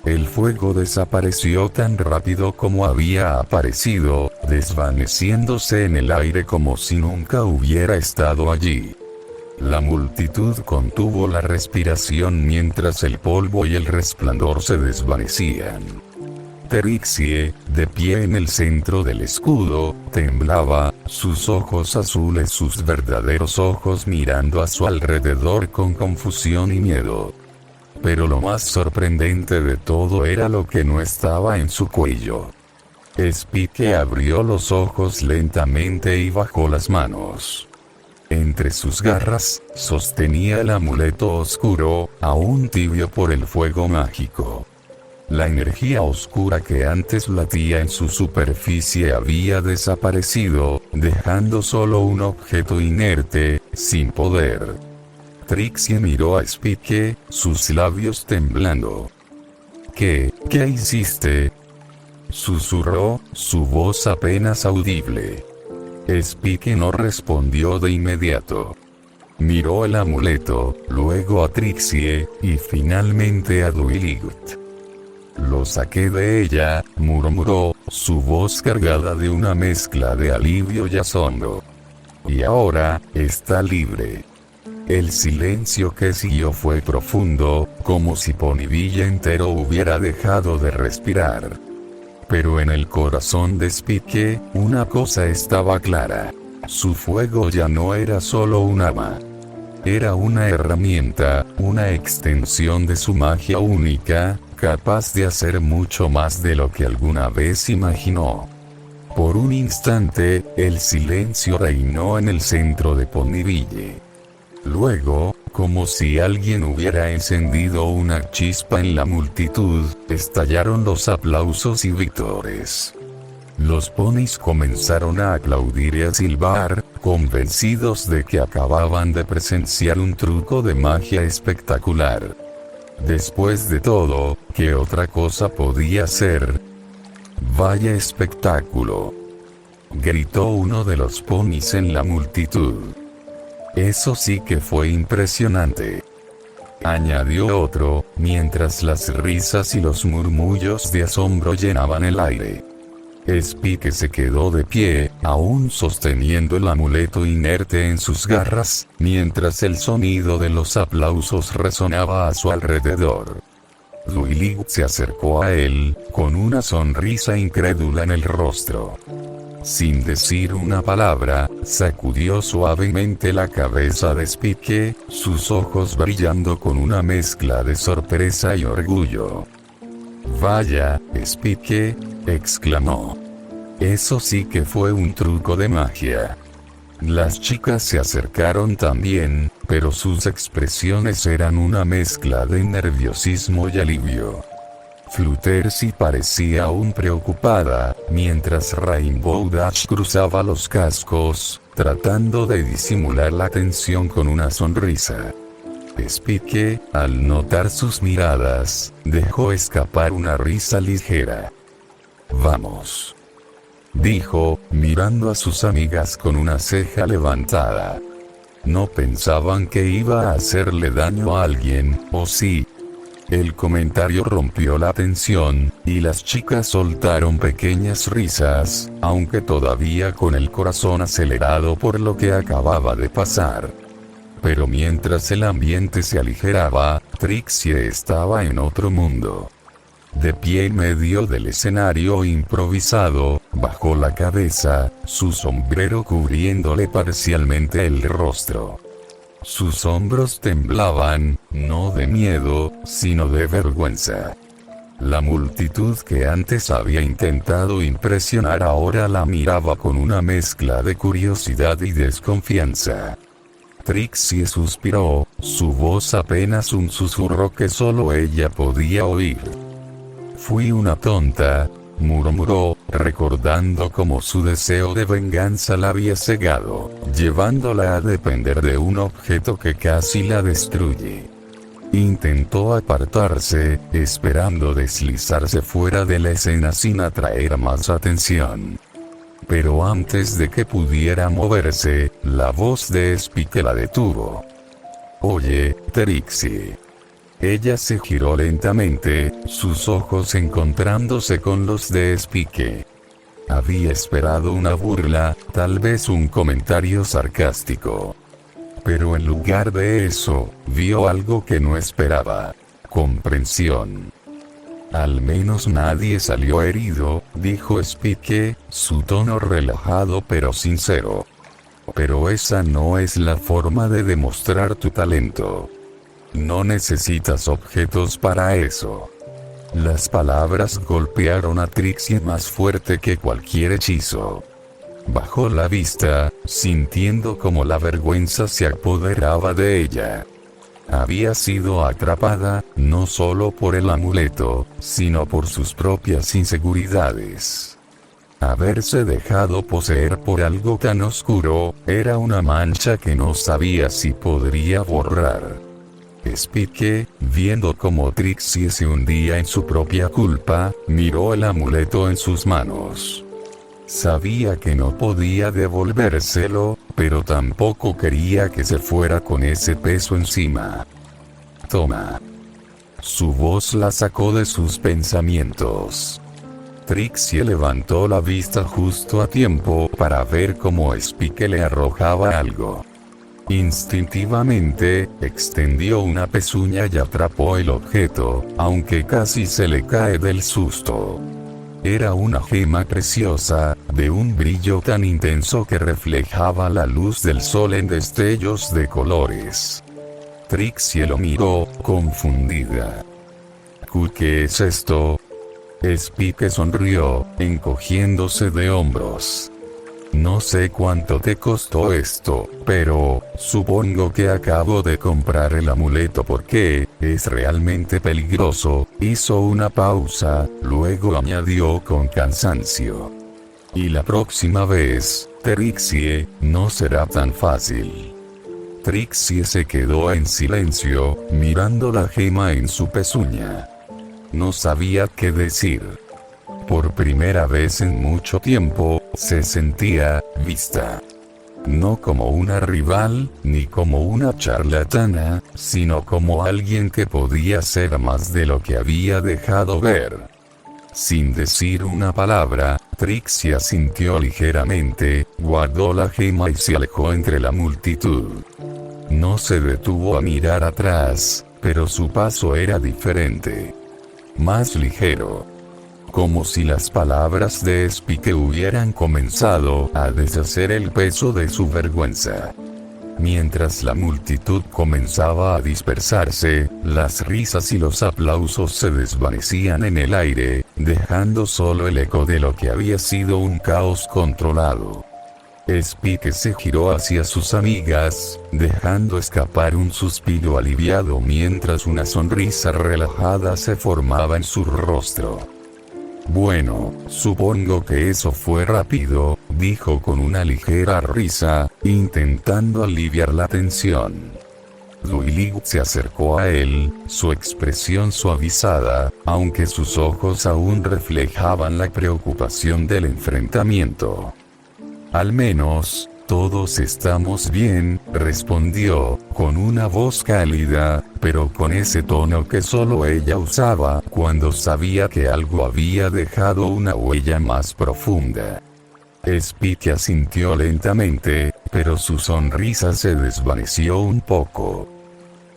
El fuego desapareció tan rápido como había aparecido, desvaneciéndose en el aire como si nunca hubiera estado allí. La multitud contuvo la respiración mientras el polvo y el resplandor se desvanecían. Trixie, de pie en el centro del escudo, temblaba, sus ojos azules, sus verdaderos ojos mirando a su alrededor con confusión y miedo. Pero lo más sorprendente de todo era lo que no estaba en su cuello. Spike abrió los ojos lentamente y bajó las manos. Entre sus garras, sostenía el amuleto oscuro, aún tibio por el fuego mágico. La energía oscura que antes latía en su superficie había desaparecido, dejando solo un objeto inerte, sin poder. Trixie miró a Spike, sus labios temblando. ¿Qué hiciste?, susurró, su voz apenas audible. Spike no respondió de inmediato. Miró el amuleto, luego a Trixie, y finalmente a Dwight. Lo saqué de ella, murmuró, su voz cargada de una mezcla de alivio y asombro. Y ahora, está libre. El silencio que siguió fue profundo, como si Ponyville entero hubiera dejado de respirar. Pero en el corazón de Spike, una cosa estaba clara. Su fuego ya no era solo un arma. Era una herramienta, una extensión de su magia única, capaz de hacer mucho más de lo que alguna vez imaginó. Por un instante, el silencio reinó en el centro de Ponyville. Luego, como si alguien hubiera encendido una chispa en la multitud, estallaron los aplausos y vítores. Los ponis comenzaron a aplaudir y a silbar, convencidos de que acababan de presenciar un truco de magia espectacular. Después de todo, ¿qué otra cosa podía ser? ¡Vaya espectáculo!, gritó uno de los ponis en la multitud. Eso sí que fue impresionante, añadió otro, mientras las risas y los murmullos de asombro llenaban el aire. Spike se quedó de pie, aún sosteniendo el amuleto inerte en sus garras, mientras el sonido de los aplausos resonaba a su alrededor. Dwight se acercó a él, con una sonrisa incrédula en el rostro. Sin decir una palabra, sacudió suavemente la cabeza de Spike, sus ojos brillando con una mezcla de sorpresa y orgullo. «Vaya, Spike», exclamó. «Eso sí que fue un truco de magia». Las chicas se acercaron también, pero sus expresiones eran una mezcla de nerviosismo y alivio. Fluttershy parecía aún preocupada, mientras Rainbow Dash cruzaba los cascos, tratando de disimular la tensión con una sonrisa. Spike, al notar sus miradas, dejó escapar una risa ligera. «Vamos», dijo, mirando a sus amigas con una ceja levantada. No pensaban que iba a hacerle daño a alguien, ¿o sí? El comentario rompió la tensión, y las chicas soltaron pequeñas risas, aunque todavía con el corazón acelerado por lo que acababa de pasar. Pero mientras el ambiente se aligeraba, Trixie estaba en otro mundo. De pie en medio del escenario improvisado, bajó la cabeza, su sombrero cubriéndole parcialmente el rostro. Sus hombros temblaban, no de miedo, sino de vergüenza. La multitud que antes había intentado impresionar ahora la miraba con una mezcla de curiosidad y desconfianza. Trixie suspiró, su voz apenas un susurro que solo ella podía oír. «Fui una tonta», murmuró, recordando cómo su deseo de venganza la había cegado, llevándola a depender de un objeto que casi la destruye. Intentó apartarse, esperando deslizarse fuera de la escena sin atraer más atención. Pero antes de que pudiera moverse, la voz de Spike la detuvo. «Oye, Trixie». Ella se giró lentamente, sus ojos encontrándose con los de Spike. Había esperado una burla, tal vez un comentario sarcástico. Pero en lugar de eso, vio algo que no esperaba: comprensión. «Al menos nadie salió herido», dijo Spike, su tono relajado pero sincero. «Pero esa no es la forma de demostrar tu talento. No necesitas objetos para eso». Las palabras golpearon a Trixie más fuerte que cualquier hechizo. Bajó la vista, sintiendo como la vergüenza se apoderaba de ella. Había sido atrapada, no solo por el amuleto, sino por sus propias inseguridades. Haberse dejado poseer por algo tan oscuro, era una mancha que no sabía si podría borrar. Spike, viendo cómo Trixie se hundía en su propia culpa, miró el amuleto en sus manos. Sabía que no podía devolvérselo, pero tampoco quería que se fuera con ese peso encima. «Toma». Su voz la sacó de sus pensamientos. Trixie levantó la vista justo a tiempo para ver cómo Spike le arrojaba algo. Instintivamente, extendió una pezuña y atrapó el objeto, aunque casi se le cae del susto. Era una gema preciosa, de un brillo tan intenso que reflejaba la luz del sol en destellos de colores. Trixie lo miró, confundida. «¿Qué es esto?». Spike sonrió, encogiéndose de hombros. «No sé cuánto te costó esto, pero supongo que acabo de comprar el amuleto porque es realmente peligroso». Hizo una pausa, luego añadió con cansancio: «Y la próxima vez, Trixie, no será tan fácil». Trixie se quedó en silencio, mirando la gema en su pezuña. No sabía qué decir. Por primera vez en mucho tiempo, se sentía vista. No como una rival, ni como una charlatana, sino como alguien que podía ser más de lo que había dejado ver. Sin decir una palabra, Trixie asintió ligeramente, guardó la gema y se alejó entre la multitud. No se detuvo a mirar atrás, pero su paso era diferente. Más ligero. Como si las palabras de Spike hubieran comenzado a deshacer el peso de su vergüenza. Mientras la multitud comenzaba a dispersarse, las risas y los aplausos se desvanecían en el aire, dejando solo el eco de lo que había sido un caos controlado. Spike se giró hacia sus amigas, dejando escapar un suspiro aliviado mientras una sonrisa relajada se formaba en su rostro. «Bueno, supongo que eso fue rápido», dijo con una ligera risa, intentando aliviar la tensión. Luilig se acercó a él, su expresión suavizada, aunque sus ojos aún reflejaban la preocupación del enfrentamiento. «Al menos, todos estamos bien», respondió, con una voz cálida, pero con ese tono que solo ella usaba cuando sabía que algo había dejado una huella más profunda. Spike asintió lentamente, pero su sonrisa se desvaneció un poco.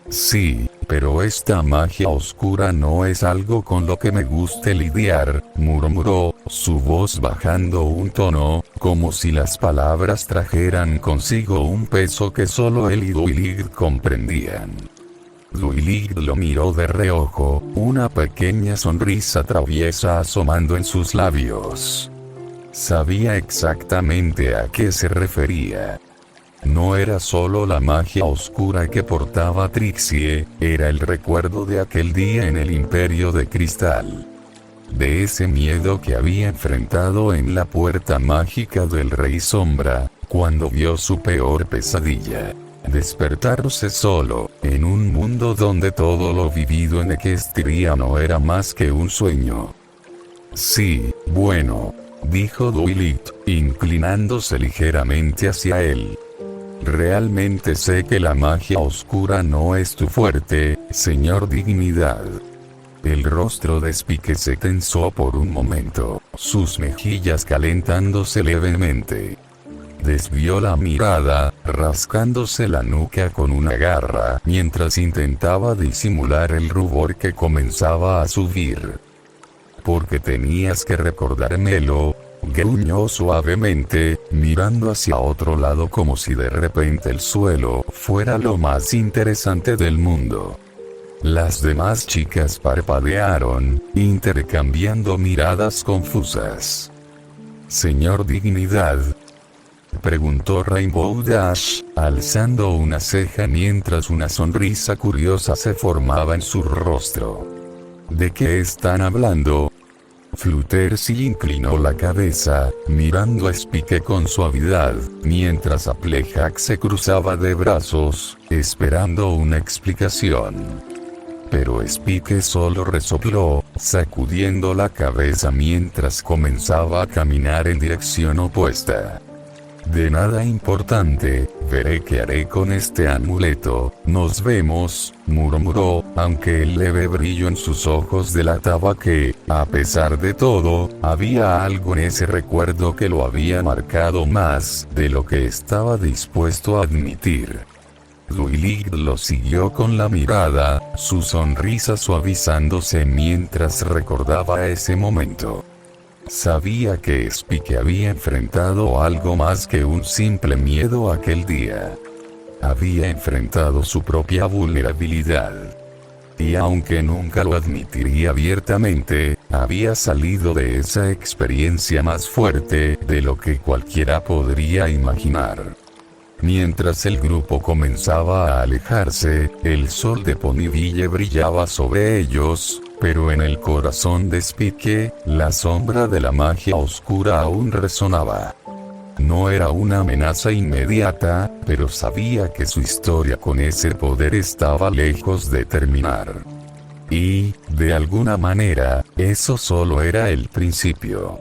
«Sí, pero esta magia oscura no es algo con lo que me guste lidiar», murmuró, su voz bajando un tono, como si las palabras trajeran consigo un peso que solo él y Luilig comprendían. Luilig lo miró de reojo, una pequeña sonrisa traviesa asomando en sus labios. Sabía exactamente a qué se refería. No era solo la magia oscura que portaba Trixie, era el recuerdo de aquel día en el Imperio de Cristal. De ese miedo que había enfrentado en la puerta mágica del Rey Sombra, cuando vio su peor pesadilla. despertarse solo, en un mundo donde todo lo vivido en Equestria no era más que un sueño. Sí, bueno, dijo Dwight, inclinándose ligeramente hacia él. Realmente sé que la magia oscura no es tu fuerte, señor Dignidad. El rostro de Spike se tensó por un momento, sus mejillas calentándose levemente. Desvió la mirada, rascándose la nuca con una garra, mientras intentaba disimular el rubor que comenzaba a subir. Porque tenías que recordármelo, gruñó suavemente, mirando hacia otro lado como si de repente el suelo fuera lo más interesante del mundo. Las demás chicas parpadearon, intercambiando miradas confusas. «Señor Dignidad», preguntó Rainbow Dash, alzando una ceja mientras una sonrisa curiosa se formaba en su rostro. «¿De qué están hablando?» Fluttershy inclinó la cabeza, mirando a Spike con suavidad, mientras Applejack se cruzaba de brazos, esperando una explicación. Pero Spike solo resopló, sacudiendo la cabeza mientras comenzaba a caminar en dirección opuesta. «De nada importante, veré qué haré con este amuleto, nos vemos», murmuró, aunque el leve brillo en sus ojos delataba que, a pesar de todo, había algo en ese recuerdo que lo había marcado más de lo que estaba dispuesto a admitir. Dwight lo siguió con la mirada, su sonrisa suavizándose mientras recordaba ese momento. Sabía que Spike había enfrentado algo más que un simple miedo aquel día. Había enfrentado su propia vulnerabilidad. Y aunque nunca lo admitiría abiertamente, había salido de esa experiencia más fuerte de lo que cualquiera podría imaginar. Mientras el grupo comenzaba a alejarse, el sol de Ponyville brillaba sobre ellos, pero en el corazón de Spike, la sombra de la magia oscura aún resonaba. No era una amenaza inmediata, pero sabía que su historia con ese poder estaba lejos de terminar. Y, de alguna manera, eso solo era el principio.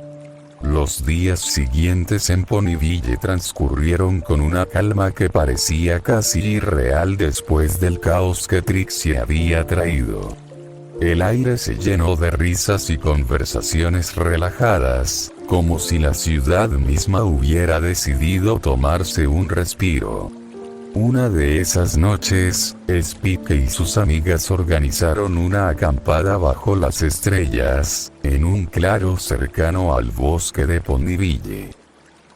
Los días siguientes en Ponyville transcurrieron con una calma que parecía casi irreal después del caos que Trixie había traído. El aire se llenó de risas y conversaciones relajadas, como si la ciudad misma hubiera decidido tomarse un respiro. Una de esas noches, Spike y sus amigas organizaron una acampada bajo las estrellas, en un claro cercano al bosque de Ponyville.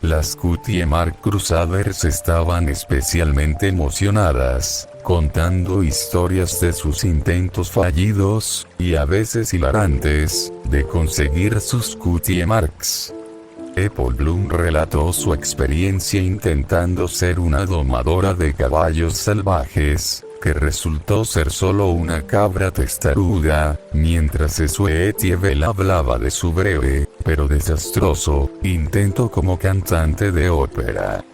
Las Cutie Mark Crusaders estaban especialmente emocionadas, contando historias de sus intentos fallidos, y a veces hilarantes, de conseguir sus Cutie Marks. Apple Bloom relató su experiencia intentando ser una domadora de caballos salvajes, que resultó ser solo una cabra testaruda, mientras Sweetiebel hablaba de su breve, pero desastroso, intento como cantante de ópera.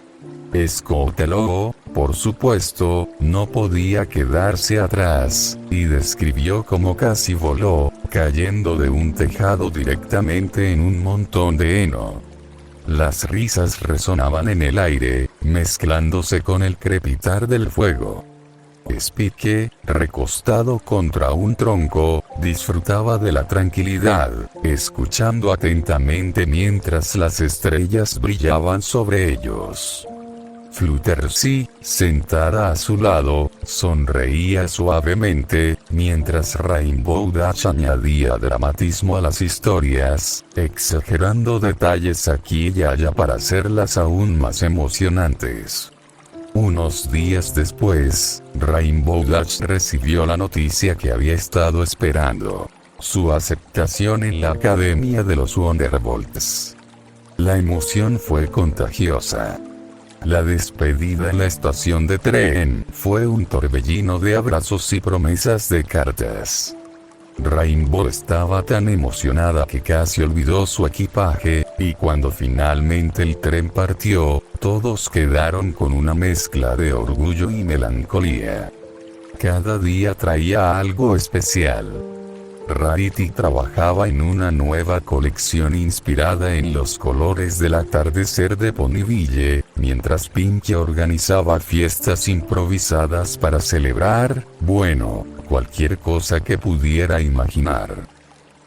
Scott Lowe, por supuesto, no podía quedarse atrás, y describió cómo casi voló, cayendo de un tejado directamente en un montón de heno. Las risas resonaban en el aire, mezclándose con el crepitar del fuego. Spike, recostado contra un tronco, disfrutaba de la tranquilidad, escuchando atentamente mientras las estrellas brillaban sobre ellos. Fluttershy, sentada a su lado, sonreía suavemente, mientras Rainbow Dash añadía dramatismo a las historias, exagerando detalles aquí y allá para hacerlas aún más emocionantes. Unos días después, Rainbow Dash recibió la noticia que había estado esperando: su aceptación en la Academia de los Wonderbolts. La emoción fue contagiosa. La despedida en la estación de tren fue un torbellino de abrazos y promesas de cartas. Rainbow estaba tan emocionada que casi olvidó su equipaje, y cuando finalmente el tren partió, todos quedaron con una mezcla de orgullo y melancolía. Cada día traía algo especial. Rarity trabajaba en una nueva colección inspirada en los colores del atardecer de Ponyville, mientras Pinkie organizaba fiestas improvisadas para celebrar, bueno, cualquier cosa que pudiera imaginar.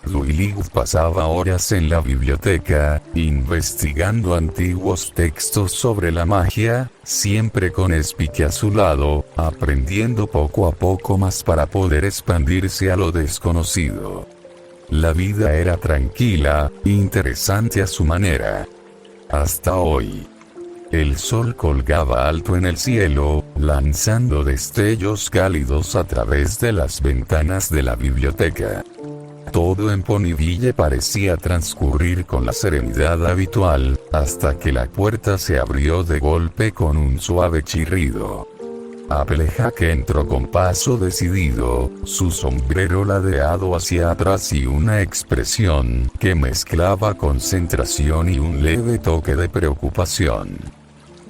Louie pasaba horas en la biblioteca, investigando antiguos textos sobre la magia, siempre con Spike a su lado, aprendiendo poco a poco más para poder expandirse a lo desconocido. La vida era tranquila, interesante a su manera. Hasta hoy. El sol colgaba alto en el cielo, lanzando destellos cálidos a través de las ventanas de la biblioteca. Todo en Ponyville parecía transcurrir con la serenidad habitual, hasta que la puerta se abrió de golpe con un suave chirrido. Applejack entró con paso decidido, su sombrero ladeado hacia atrás y una expresión que mezclaba concentración y un leve toque de preocupación.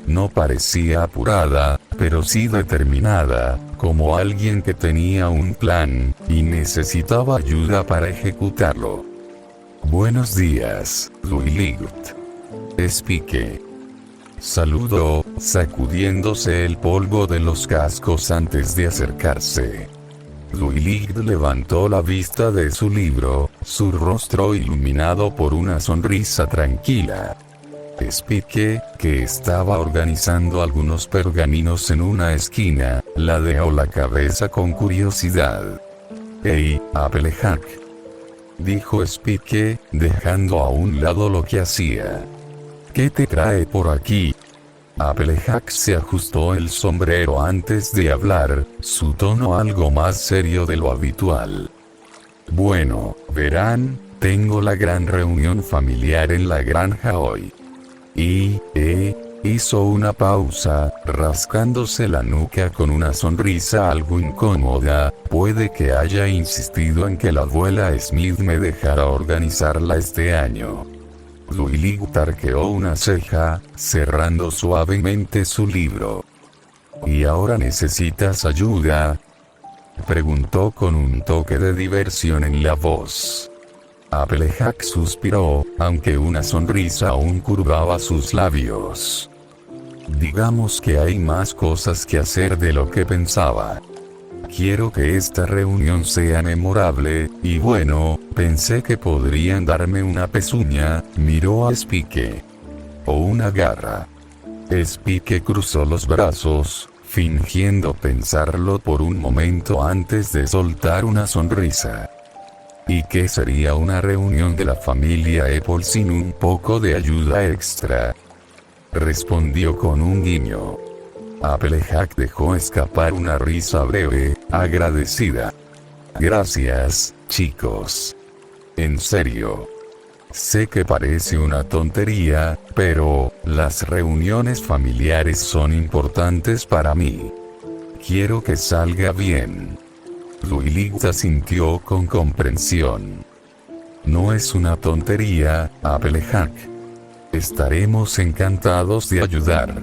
No parecía apurada, pero sí determinada, como alguien que tenía un plan, y necesitaba ayuda para ejecutarlo. «Buenos días, Louie». Spike saludó, sacudiéndose el polvo de los cascos antes de acercarse. Louie levantó la vista de su libro, su rostro iluminado por una sonrisa tranquila. Spike, que estaba organizando algunos pergaminos en una esquina, ladeó la cabeza con curiosidad. «Hey, Applejack», dijo Spike, dejando a un lado lo que hacía. «¿Qué te trae por aquí?» Applejack se ajustó el sombrero antes de hablar, su tono algo más serio de lo habitual. «Bueno, verán, tengo la gran reunión familiar en la granja hoy». Hizo una pausa, rascándose la nuca con una sonrisa algo incómoda. Puede que haya insistido en que la abuela Smith me dejara organizarla este año. Louie arqueó una ceja, cerrando suavemente su libro. ¿Y ahora necesitas ayuda?, preguntó con un toque de diversión en la voz. Applejack suspiró, aunque una sonrisa aún curvaba sus labios. «Digamos que hay más cosas que hacer de lo que pensaba. Quiero que esta reunión sea memorable, y bueno, pensé que podrían darme una pezuña», miró a Spike. «O una garra». Spike cruzó los brazos, fingiendo pensarlo por un momento antes de soltar una sonrisa. ¿Y qué sería una reunión de la familia Apple sin un poco de ayuda extra?, respondió con un guiño. Applejack dejó escapar una risa breve, agradecida. «Gracias, chicos. En serio. Sé que parece una tontería, pero las reuniones familiares son importantes para mí. Quiero que salga bien». Louie asintió con comprensión. «No es una tontería, Applejack. Estaremos encantados de ayudar».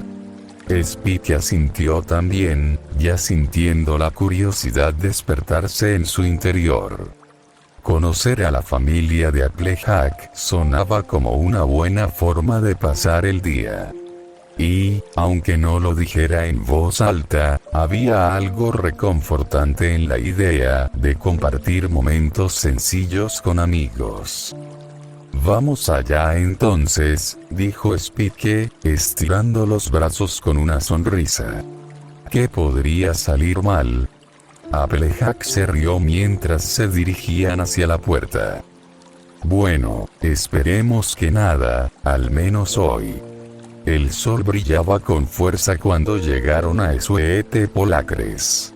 Spike asintió también, ya sintiendo la curiosidad despertarse en su interior. Conocer a la familia de Applejack sonaba como una buena forma de pasar el día. Y, aunque no lo dijera en voz alta, había algo reconfortante en la idea de compartir momentos sencillos con amigos. «Vamos allá entonces», dijo Spike, estirando los brazos con una sonrisa. «¿Qué podría salir mal?». Applejack se rió mientras se dirigían hacia la puerta. «Bueno, esperemos que nada, al menos hoy». El sol brillaba con fuerza cuando llegaron a Sweet Polacres.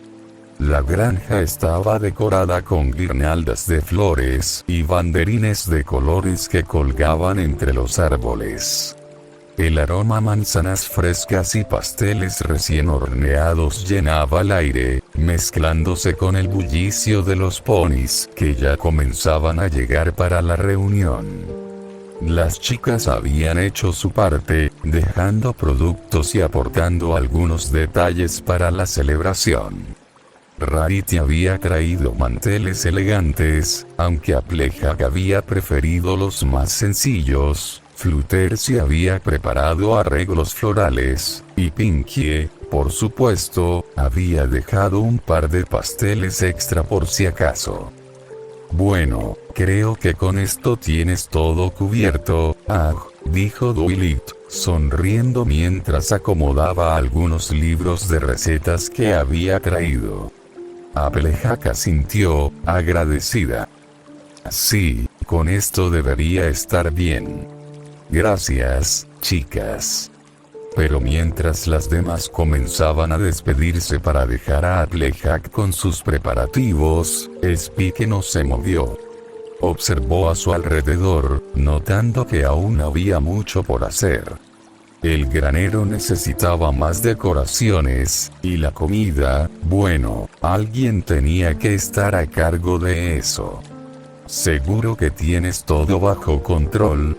La granja estaba decorada con guirnaldas de flores y banderines de colores que colgaban entre los árboles. El aroma a manzanas frescas y pasteles recién horneados llenaba el aire, mezclándose con el bullicio de los ponis que ya comenzaban a llegar para la reunión. Las chicas habían hecho su parte, dejando productos y aportando algunos detalles para la celebración. Rarity había traído manteles elegantes, aunque Applejack había preferido los más sencillos. Fluttershy había preparado arreglos florales, y Pinkie, por supuesto, había dejado un par de pasteles extra por si acaso. Bueno, creo que con esto tienes todo cubierto, dijo Dwight, sonriendo mientras acomodaba algunos libros de recetas que había traído. Applejack asintió, agradecida. Sí, con esto debería estar bien. Gracias, chicas. Pero mientras las demás comenzaban a despedirse para dejar a Applejack con sus preparativos, Spike no se movió. Observó a su alrededor, notando que aún había mucho por hacer. El granero necesitaba más decoraciones, y la comida, bueno, alguien tenía que estar a cargo de eso. ¿Seguro que tienes todo bajo control?,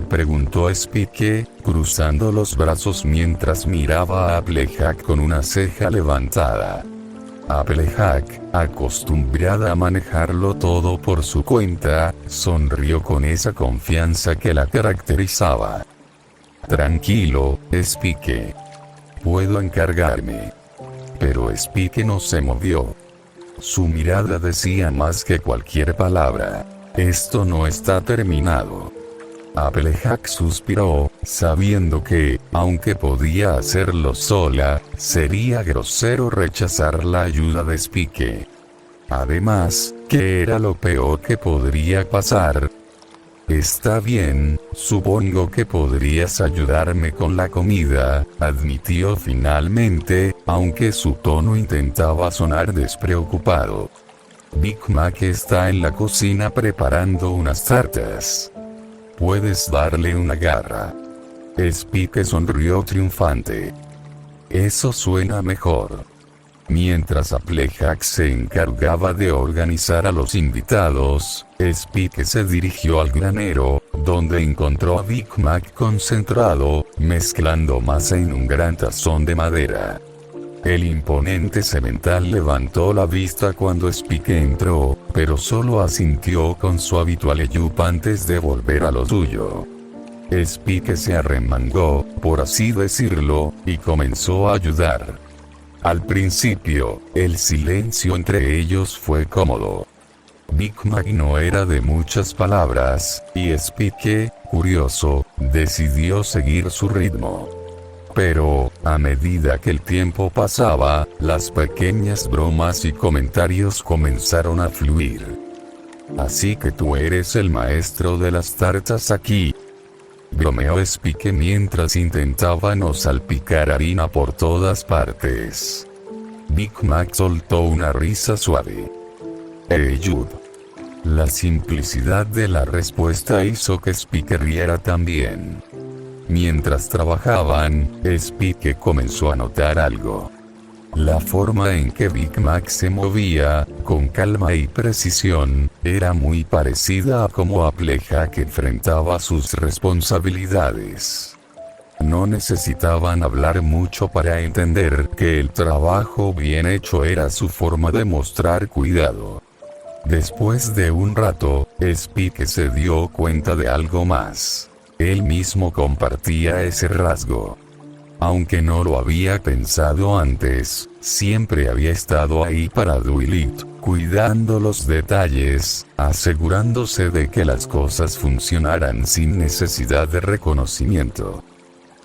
preguntó Spike, cruzando los brazos mientras miraba a Applejack con una ceja levantada. Applejack, acostumbrada a manejarlo todo por su cuenta, sonrió con esa confianza que la caracterizaba. Tranquilo, Spike. Puedo encargarme. Pero Spike no se movió. Su mirada decía más que cualquier palabra. Esto no está terminado. Applejack suspiró, sabiendo que, aunque podía hacerlo sola, sería grosero rechazar la ayuda de Spike. Además, ¿qué era lo peor que podría pasar? Está bien, supongo que podrías ayudarme con la comida, admitió finalmente, aunque su tono intentaba sonar despreocupado. Big Mac está en la cocina preparando unas tartas. Puedes darle una garra. Spike sonrió triunfante. Eso suena mejor. Mientras Applejack se encargaba de organizar a los invitados, Spike se dirigió al granero, donde encontró a Big Mac concentrado, mezclando masa en un gran tazón de madera. El imponente semental levantó la vista cuando Spike entró, pero solo asintió con su habitual yup antes de volver a lo suyo. Spike se arremangó, por así decirlo, y comenzó a ayudar. Al principio, el silencio entre ellos fue cómodo. Big Mac no era de muchas palabras, y Spike, curioso, decidió seguir su ritmo. Pero, a medida que el tiempo pasaba, las pequeñas bromas y comentarios comenzaron a fluir. Así que tú eres el maestro de las tartas aquí. Bromeó Spike mientras intentaba no salpicar harina por todas partes. Big Mac soltó una risa suave. Jude. La simplicidad de la respuesta hizo que Spike riera también. Mientras trabajaban, Spike comenzó a notar algo. La forma en que Big Mac se movía, con calma y precisión, era muy parecida a cómo Applejack enfrentaba sus responsabilidades. No necesitaban hablar mucho para entender que el trabajo bien hecho era su forma de mostrar cuidado. Después de un rato, Spike se dio cuenta de algo más. Él mismo compartía ese rasgo. Aunque no lo había pensado antes, siempre había estado ahí para Dwight, cuidando los detalles, asegurándose de que las cosas funcionaran sin necesidad de reconocimiento.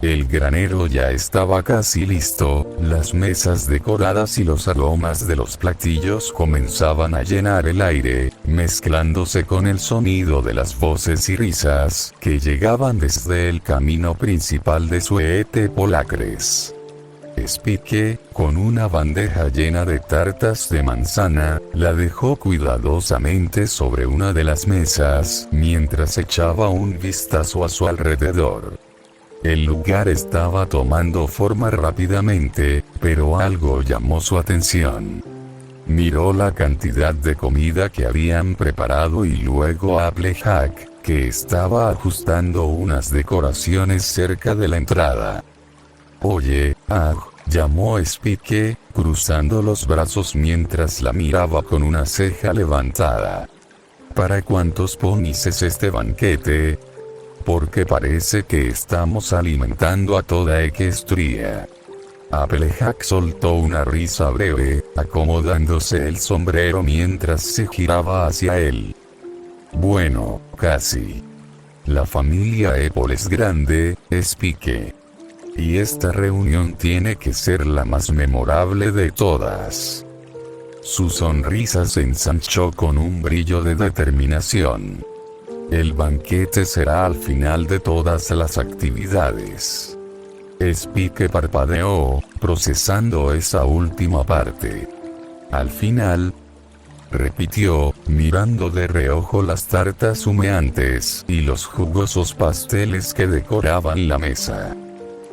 El granero ya estaba casi listo, las mesas decoradas y los aromas de los platillos comenzaban a llenar el aire, mezclándose con el sonido de las voces y risas que llegaban desde el camino principal de Sweet Polacres. Spike, con una bandeja llena de tartas de manzana, la dejó cuidadosamente sobre una de las mesas, mientras echaba un vistazo a su alrededor. El lugar estaba tomando forma rápidamente, pero algo llamó su atención. Miró la cantidad de comida que habían preparado y luego a Applejack, que estaba ajustando unas decoraciones cerca de la entrada. «Oye, llamó Spike, cruzando los brazos mientras la miraba con una ceja levantada. ¿Para cuántos ponis es este banquete? Porque parece que estamos alimentando a toda Equestria». Applejack soltó una risa breve, acomodándose el sombrero mientras se giraba hacia él. «Bueno, casi. La familia Apple es grande, Spike. Y esta reunión tiene que ser la más memorable de todas». Su sonrisa se ensanchó con un brillo de determinación. «El banquete será al final de todas las actividades». Spike parpadeó, procesando esa última parte. «Al final», repitió, mirando de reojo las tartas humeantes y los jugosos pasteles que decoraban la mesa.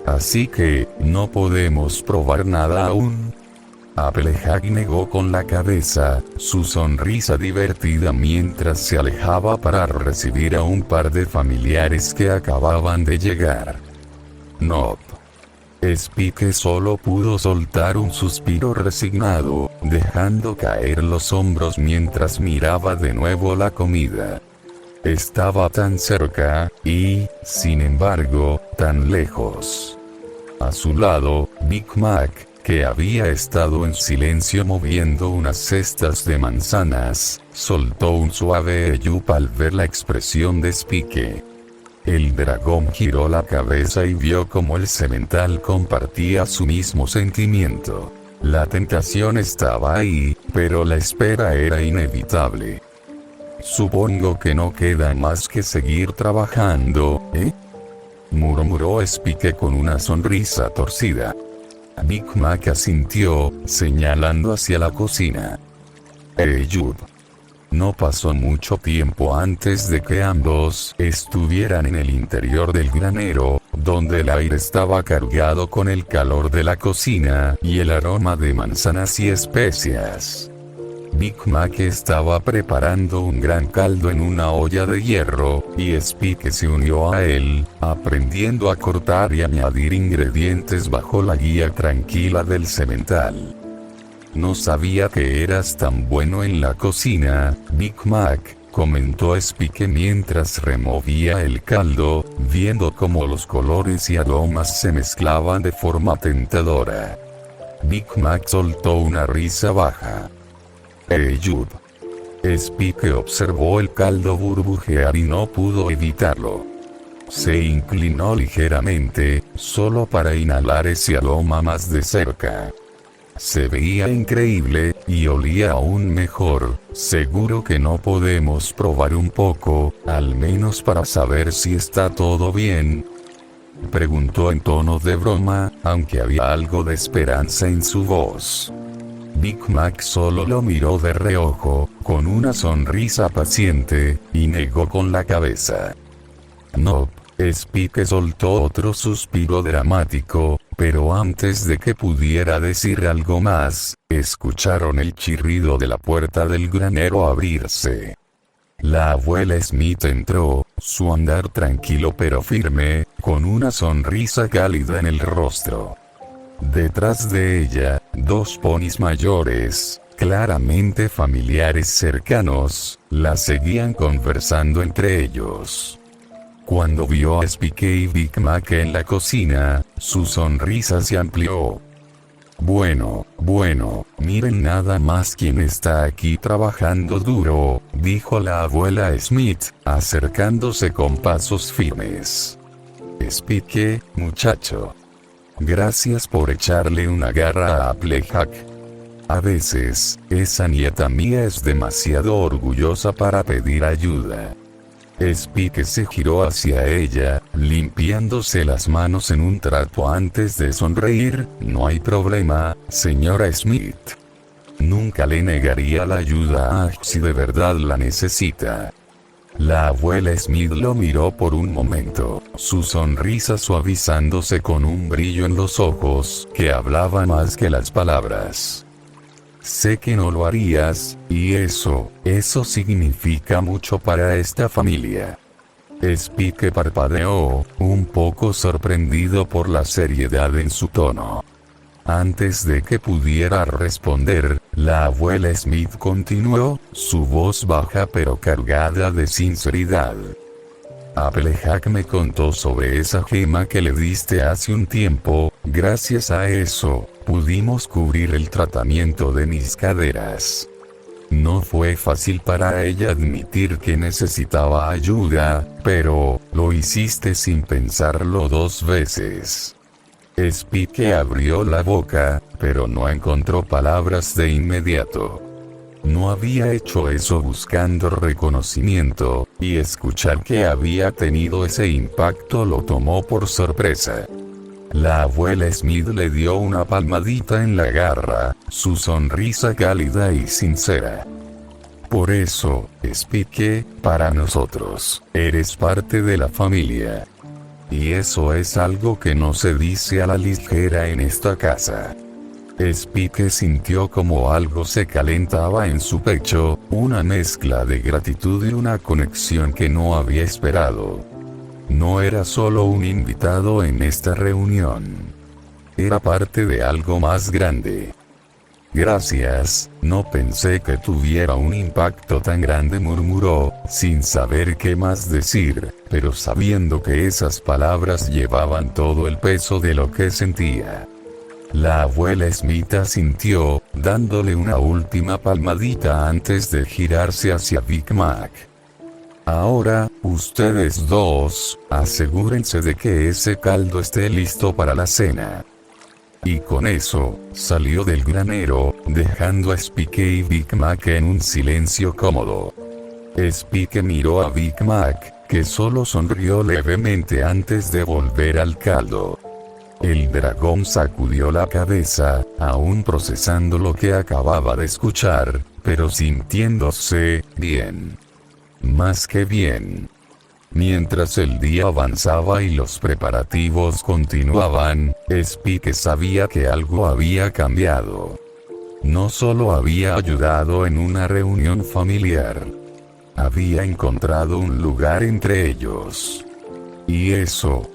«Así que, ¿no podemos probar nada aún?». Applejack negó con la cabeza, su sonrisa divertida mientras se alejaba para recibir a un par de familiares que acababan de llegar. «No». Spike solo pudo soltar un suspiro resignado, dejando caer los hombros mientras miraba de nuevo la comida. Estaba tan cerca, y, sin embargo, tan lejos. A su lado, Big Mac, que había estado en silencio moviendo unas cestas de manzanas, soltó un suave eyup al ver la expresión de Spike. El dragón giró la cabeza y vio cómo el semental compartía su mismo sentimiento. La tentación estaba ahí, pero la espera era inevitable. «Supongo que no queda más que seguir trabajando, ¿eh?», murmuró Spike con una sonrisa torcida. Big Mac asintió, señalando hacia la cocina. «Jude». No pasó mucho tiempo antes de que ambos estuvieran en el interior del granero, donde el aire estaba cargado con el calor de la cocina y el aroma de manzanas y especias. Big Mac estaba preparando un gran caldo en una olla de hierro, y Spike se unió a él, aprendiendo a cortar y añadir ingredientes bajo la guía tranquila del semental. «No sabía que eras tan bueno en la cocina, Big Mac», comentó Spike mientras removía el caldo, viendo cómo los colores y aromas se mezclaban de forma tentadora. Big Mac soltó una risa baja. «Jude». Spike observó el caldo burbujear y no pudo evitarlo. Se inclinó ligeramente, solo para inhalar ese aroma más de cerca. Se veía increíble, y olía aún mejor. «¿Seguro que no podemos probar un poco, al menos para saber si está todo bien?», preguntó en tono de broma, aunque había algo de esperanza en su voz. Big Mac solo lo miró de reojo, con una sonrisa paciente, y negó con la cabeza. «No». Spike soltó otro suspiro dramático, pero antes de que pudiera decir algo más, escucharon el chirrido de la puerta del granero abrirse. La abuela Smith entró, su andar tranquilo pero firme, con una sonrisa cálida en el rostro. Detrás de ella, dos ponis mayores, claramente familiares cercanos, la seguían conversando entre ellos. Cuando vio a Spike y Big Mac en la cocina, su sonrisa se amplió. Bueno, miren nada más quién está aquí trabajando duro», dijo la abuela Smith, acercándose con pasos firmes. «Spike, muchacho. Gracias por echarle una garra a Applejack. A veces, esa nieta mía es demasiado orgullosa para pedir ayuda». Spike se giró hacia ella, limpiándose las manos en un trapo antes de sonreír. «No hay problema, señora Smith. Nunca le negaría la ayuda a si de verdad la necesita». La abuela Smith lo miró por un momento, su sonrisa suavizándose con un brillo en los ojos que hablaba más que las palabras. «Sé que no lo harías, y eso significa mucho para esta familia. Spike parpadeó, un poco sorprendido por la seriedad en su tono. Antes de que pudiera responder, la abuela Smith continuó, su voz baja pero cargada de sinceridad. Applejack me contó sobre esa gema que le diste hace un tiempo, gracias a eso, pudimos cubrir el tratamiento de mis caderas. No fue fácil para ella admitir que necesitaba ayuda, pero, lo hiciste sin pensarlo 2 veces. Spike abrió la boca, pero no encontró palabras de inmediato. No había hecho eso buscando reconocimiento, y escuchar que había tenido ese impacto lo tomó por sorpresa. La abuela Smith le dio una palmadita en la garra, su sonrisa cálida y sincera. Por eso, Spike, para nosotros, eres parte de la familia. Y eso es algo que no se dice a la ligera en esta casa. Spike sintió como algo se calentaba en su pecho, una mezcla de gratitud y una conexión que no había esperado. No era solo un invitado en esta reunión. Era parte de algo más grande. Gracias, no pensé que tuviera un impacto tan grande, murmuró, sin saber qué más decir, pero sabiendo que esas palabras llevaban todo el peso de lo que sentía. La abuela Smith asintió, dándole una última palmadita antes de girarse hacia Big Mac. Ahora, ustedes dos, asegúrense de que ese caldo esté listo para la cena. Y con eso, salió del granero, dejando a Spike y Big Mac en un silencio cómodo. Spike miró a Big Mac, que solo sonrió levemente antes de volver al caldo. El dragón sacudió la cabeza, aún procesando lo que acababa de escuchar, pero sintiéndose bien. Más que bien. Mientras el día avanzaba y los preparativos continuaban, Spike sabía que algo había cambiado. No solo había ayudado en una reunión familiar. Había encontrado un lugar entre ellos. Y eso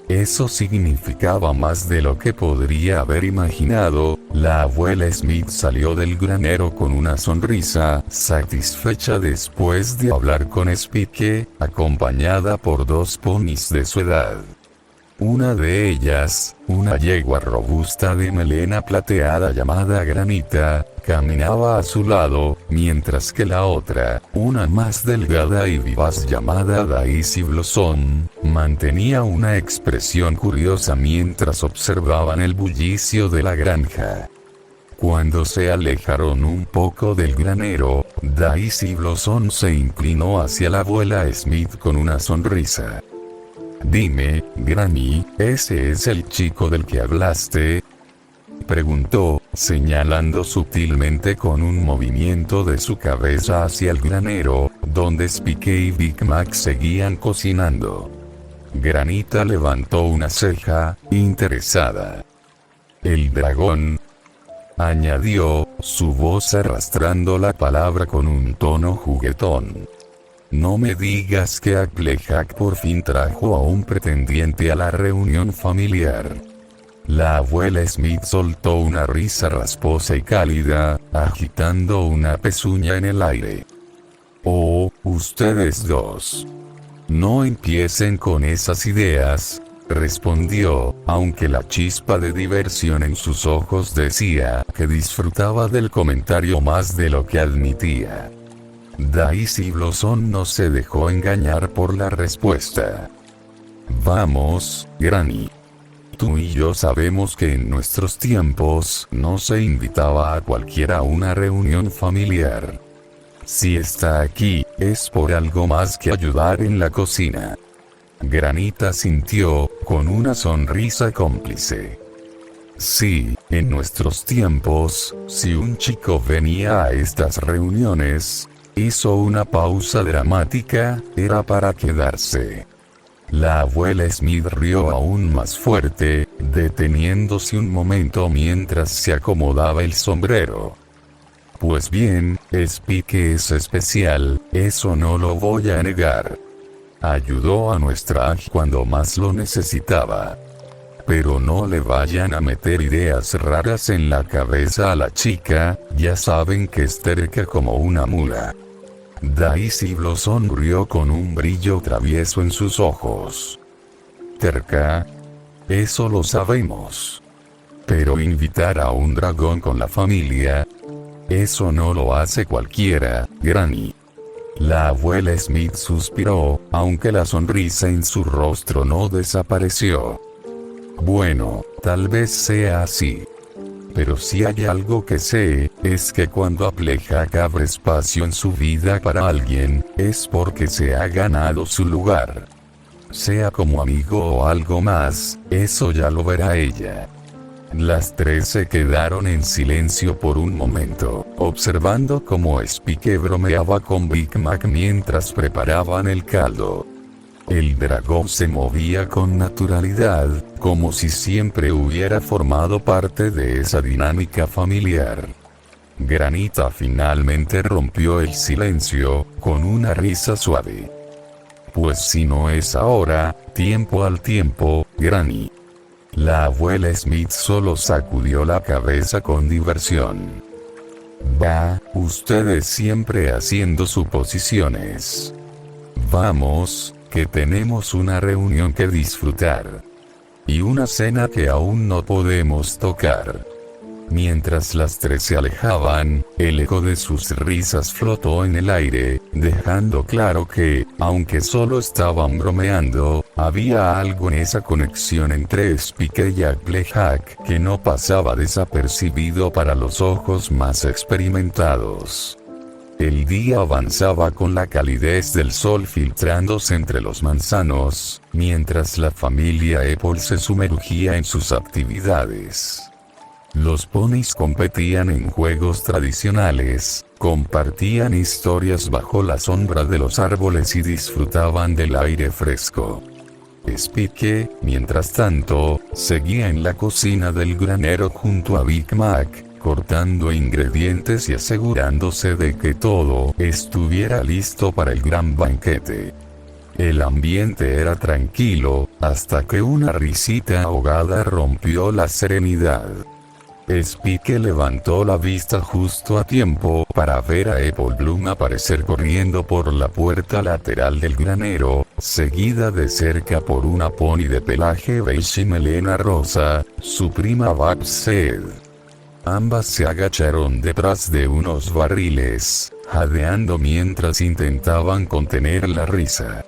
significaba más de lo que podría haber imaginado. La abuela Smith salió del granero con una sonrisa, satisfecha después de hablar con Spike, acompañada por 2 ponis de su edad. Una de ellas, una yegua robusta de melena plateada llamada Granita, caminaba a su lado, mientras que la otra, una más delgada y vivaz llamada Daisy Blossom, mantenía una expresión curiosa mientras observaban el bullicio de la granja. Cuando se alejaron un poco del granero, Daisy Blossom se inclinó hacia la abuela Smith con una sonrisa. Dime, Granny, ¿ese es el chico del que hablaste? Preguntó, señalando sutilmente con un movimiento de su cabeza hacia el granero, donde Spike y Big Mac seguían cocinando. Granita levantó una ceja, interesada. El dragón, añadió, su voz arrastrando la palabra con un tono juguetón. No me digas que Applejack por fin trajo a un pretendiente a la reunión familiar. La abuela Smith soltó una risa rasposa y cálida, agitando una pezuña en el aire. Oh, ustedes dos. No empiecen con esas ideas, respondió, aunque la chispa de diversión en sus ojos decía que disfrutaba del comentario más de lo que admitía. Daisy Blossom no se dejó engañar por la respuesta. Vamos, Granny. Tú y yo sabemos que en nuestros tiempos no se invitaba a cualquiera a una reunión familiar. Si está aquí, es por algo más que ayudar en la cocina. Granita sintió, con una sonrisa cómplice. Sí, en nuestros tiempos, si un chico venía a estas reuniones, hizo una pausa dramática, era para quedarse. La abuela Smith rió aún más fuerte, deteniéndose un momento mientras se acomodaba el sombrero. Pues bien, Spike es especial, eso no lo voy a negar. Ayudó a nuestra Ash cuando más lo necesitaba. Pero no le vayan a meter ideas raras en la cabeza a la chica, ya saben que es terca como una mula. Daisy lo sonrió con un brillo travieso en sus ojos. ¿Terca? Eso lo sabemos. Pero invitar a un dragón con la familia, eso no lo hace cualquiera, Granny. La abuela Smith suspiró, aunque la sonrisa en su rostro no desapareció. Bueno, tal vez sea así. Pero si hay algo que sé, es que cuando Applejack abre espacio en su vida para alguien, es porque se ha ganado su lugar. Sea como amigo o algo más, eso ya lo verá ella. Las tres se quedaron en silencio por un momento, observando cómo Spike bromeaba con Big Mac mientras preparaban el caldo. El dragón se movía con naturalidad, como si siempre hubiera formado parte de esa dinámica familiar. Granita finalmente rompió el silencio, con una risa suave. Pues si no es ahora, tiempo al tiempo, Granny. La abuela Smith solo sacudió la cabeza con diversión. Va, ustedes siempre haciendo suposiciones. Vamos, que tenemos una reunión que disfrutar. Y una cena que aún no podemos tocar. Mientras las tres se alejaban, el eco de sus risas flotó en el aire, dejando claro que, aunque solo estaban bromeando, había algo en esa conexión entre Spike y Applejack que no pasaba desapercibido para los ojos más experimentados. El día avanzaba con la calidez del sol filtrándose entre los manzanos, mientras la familia Apple se sumergía en sus actividades. Los ponis competían en juegos tradicionales, compartían historias bajo la sombra de los árboles y disfrutaban del aire fresco. Spike, mientras tanto, seguía en la cocina del granero junto a Big Mac, cortando ingredientes y asegurándose de que todo estuviera listo para el gran banquete. El ambiente era tranquilo, hasta que una risita ahogada rompió la serenidad. Spike levantó la vista justo a tiempo para ver a Apple Bloom aparecer corriendo por la puerta lateral del granero, seguida de cerca por una pony de pelaje beige y melena rosa, su prima Babsed. Ambas se agacharon detrás de unos barriles, jadeando mientras intentaban contener la risa.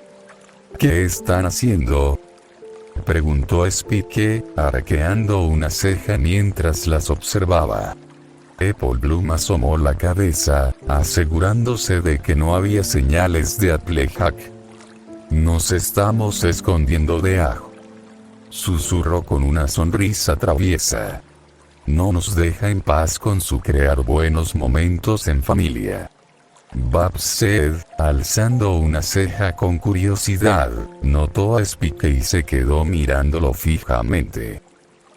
¿Qué están haciendo?, preguntó Spike, arqueando una ceja mientras las observaba. Apple Bloom asomó la cabeza, asegurándose de que no había señales de Applejack. Nos estamos escondiendo de Ajo, susurró con una sonrisa traviesa. No nos deja en paz con su crear buenos momentos en familia. Babsed, alzando una ceja con curiosidad, notó a Spike y se quedó mirándolo fijamente.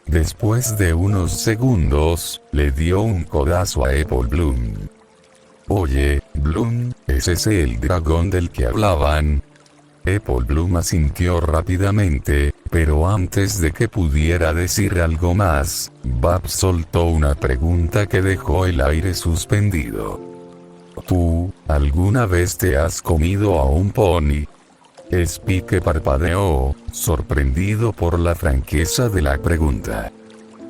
Después de unos segundos, le dio un codazo a Apple Bloom. Oye, Bloom, ¿es ese el dragón del que hablaban? Apple Bloom asintió rápidamente, pero antes de que pudiera decir algo más, Babs soltó una pregunta que dejó el aire suspendido. ¿Tú, alguna vez te has comido a un pony? Spike parpadeó, sorprendido por la franqueza de la pregunta.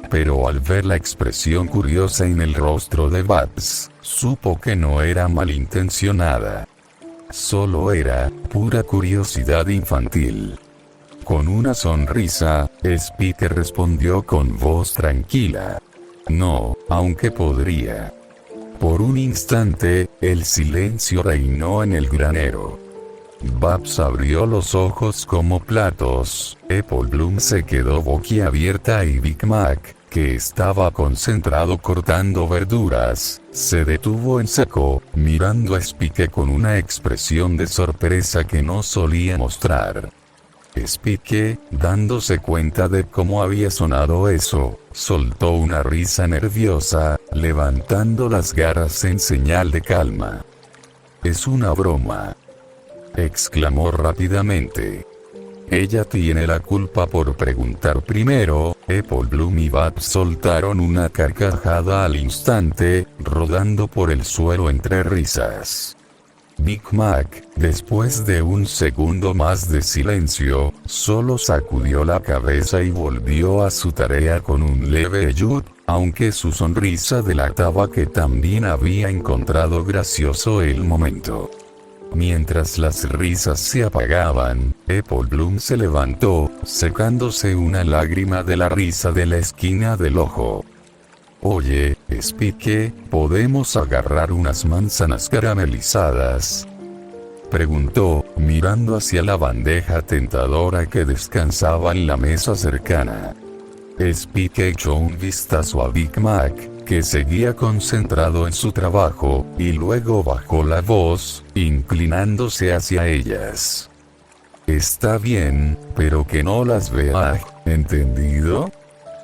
Pero al ver la expresión curiosa en el rostro de Babs, supo que no era malintencionada. Solo era pura curiosidad infantil. Con una sonrisa, Spike respondió con voz tranquila. No, aunque podría. Por un instante, el silencio reinó en el granero. Babs abrió los ojos como platos, Apple Bloom se quedó boquiabierta y Big Mac, que estaba concentrado cortando verduras, se detuvo en seco, mirando a Spike con una expresión de sorpresa que no solía mostrar. Spike, dándose cuenta de cómo había sonado eso, soltó una risa nerviosa, levantando las garras en señal de calma. Es una broma. exclamó rápidamente. Ella tiene la culpa por preguntar primero. Apple Bloom y Babs soltaron una carcajada al instante, rodando por el suelo entre risas. Big Mac, después de un segundo más de silencio, solo sacudió la cabeza y volvió a su tarea con un leve ayud, aunque su sonrisa delataba que también había encontrado gracioso el momento. Mientras las risas se apagaban, Apple Bloom se levantó, secándose una lágrima de la risa de la esquina del ojo. Oye, Spike, ¿podemos agarrar unas manzanas caramelizadas?, preguntó, mirando hacia la bandeja tentadora que descansaba en la mesa cercana. Spike echó un vistazo a Big Mac, que seguía concentrado en su trabajo, y luego bajó la voz, inclinándose hacia ellas. Está bien, pero que no las vea, ¿entendido?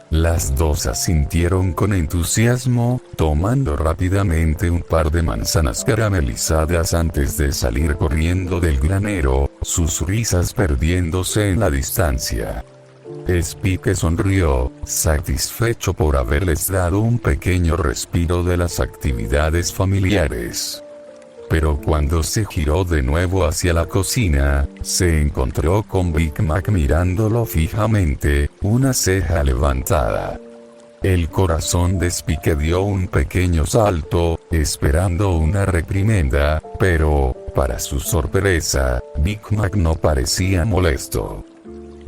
Las dos asintieron con entusiasmo, tomando rápidamente un par de manzanas caramelizadas antes de salir corriendo del granero, sus risas perdiéndose en la distancia. Spike sonrió, satisfecho por haberles dado un pequeño respiro de las actividades familiares. Pero cuando se giró de nuevo hacia la cocina, se encontró con Big Mac mirándolo fijamente, una ceja levantada. El corazón de Spike dio un pequeño salto, esperando una reprimenda, pero, para su sorpresa, Big Mac no parecía molesto.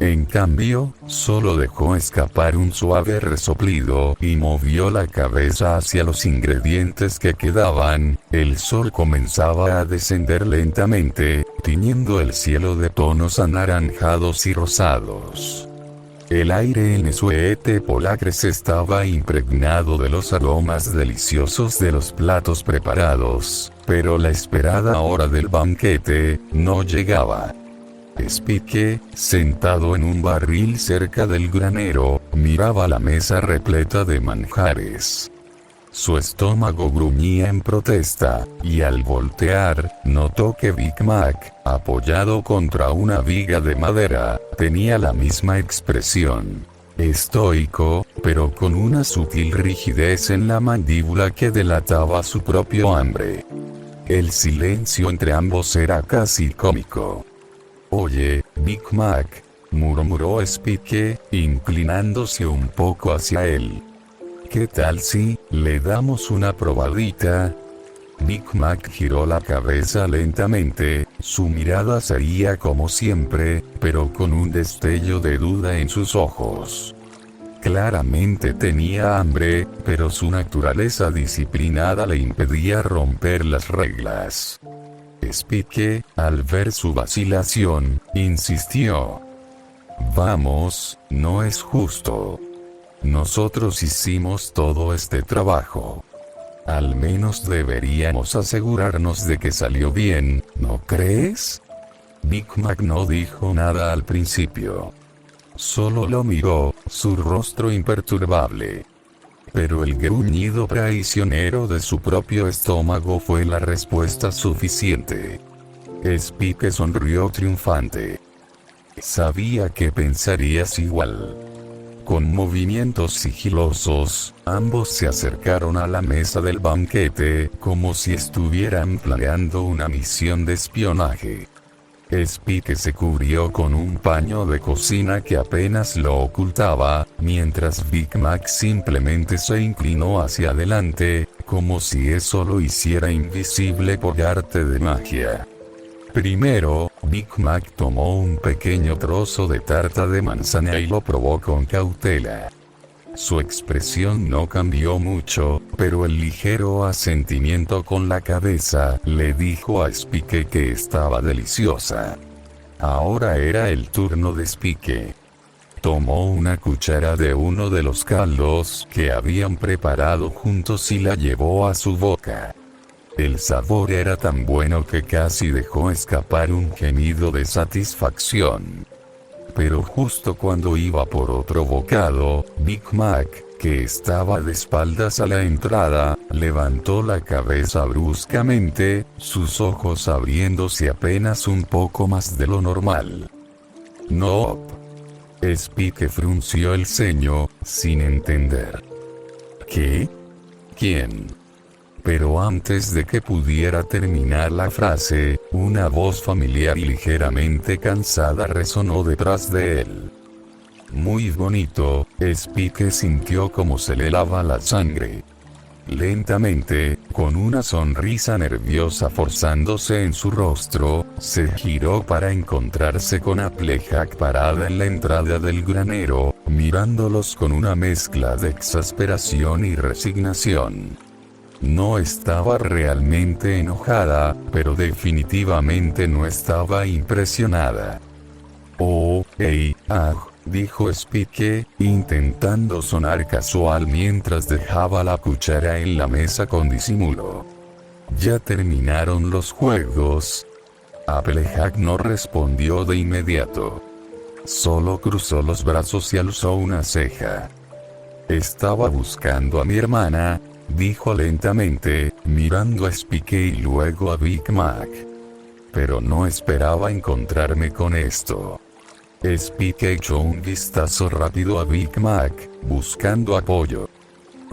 En cambio, solo dejó escapar un suave resoplido y movió la cabeza hacia los ingredientes que quedaban. El sol comenzaba a descender lentamente, tiñendo el cielo de tonos anaranjados y rosados. El aire en Sweet Polacres estaba impregnado de los aromas deliciosos de los platos preparados, pero la esperada hora del banquete no llegaba. Spike, sentado en un barril cerca del granero, miraba la mesa repleta de manjares. Su estómago gruñía en protesta, y al voltear, notó que Big Mac, apoyado contra una viga de madera, tenía la misma expresión. Estoico, pero con una sutil rigidez en la mandíbula que delataba su propio hambre. El silencio entre ambos era casi cómico. Oye, Big Mac, murmuró Spike, inclinándose un poco hacia él. ¿Qué tal si le damos una probadita? Big Mac giró la cabeza lentamente, su mirada sería como siempre, pero con un destello de duda en sus ojos. Claramente tenía hambre, pero su naturaleza disciplinada le impedía romper las reglas. Spike, al ver su vacilación, insistió. Vamos, no es justo. Nosotros hicimos todo este trabajo. Al menos deberíamos asegurarnos de que salió bien, ¿no crees? Big Mac no dijo nada al principio. Solo lo miró, su rostro imperturbable. Pero el gruñido traicionero de su propio estómago fue la respuesta suficiente. Spike sonrió triunfante. Sabía que pensarías igual. Con movimientos sigilosos, ambos se acercaron a la mesa del banquete, como si estuvieran planeando una misión de espionaje. Spike se cubrió con un paño de cocina que apenas lo ocultaba, mientras Big Mac simplemente se inclinó hacia adelante, como si eso lo hiciera invisible por arte de magia. Primero, Big Mac tomó un pequeño trozo de tarta de manzana y lo probó con cautela. Su expresión no cambió mucho, pero el ligero asentimiento con la cabeza le dijo a Spike que estaba deliciosa. Ahora era el turno de Spike. Tomó una cuchara de uno de los caldos que habían preparado juntos y la llevó a su boca. El sabor era tan bueno que casi dejó escapar un gemido de satisfacción. Pero justo cuando iba por otro bocado, Big Mac, que estaba de espaldas a la entrada, levantó la cabeza bruscamente, sus ojos abriéndose apenas un poco más de lo normal. No. Spike frunció el ceño, sin entender. ¿Qué? ¿Quién? Pero antes de que pudiera terminar la frase, una voz familiar y ligeramente cansada resonó detrás de él. Muy bonito, Spike sintió como se le helaba la sangre. Lentamente, con una sonrisa nerviosa forzándose en su rostro, se giró para encontrarse con Applejack parada en la entrada del granero, mirándolos con una mezcla de exasperación y resignación. No estaba realmente enojada, pero definitivamente no estaba impresionada. Oh, hey, dijo Spike, intentando sonar casual mientras dejaba la cuchara en la mesa con disimulo. ¿Ya terminaron los juegos? Applejack no respondió de inmediato. Solo cruzó los brazos y alzó una ceja. Estaba buscando a mi hermana, dijo lentamente, mirando a Spike y luego a Big Mac. Pero no esperaba encontrarme con esto. Spike echó un vistazo rápido a Big Mac, buscando apoyo.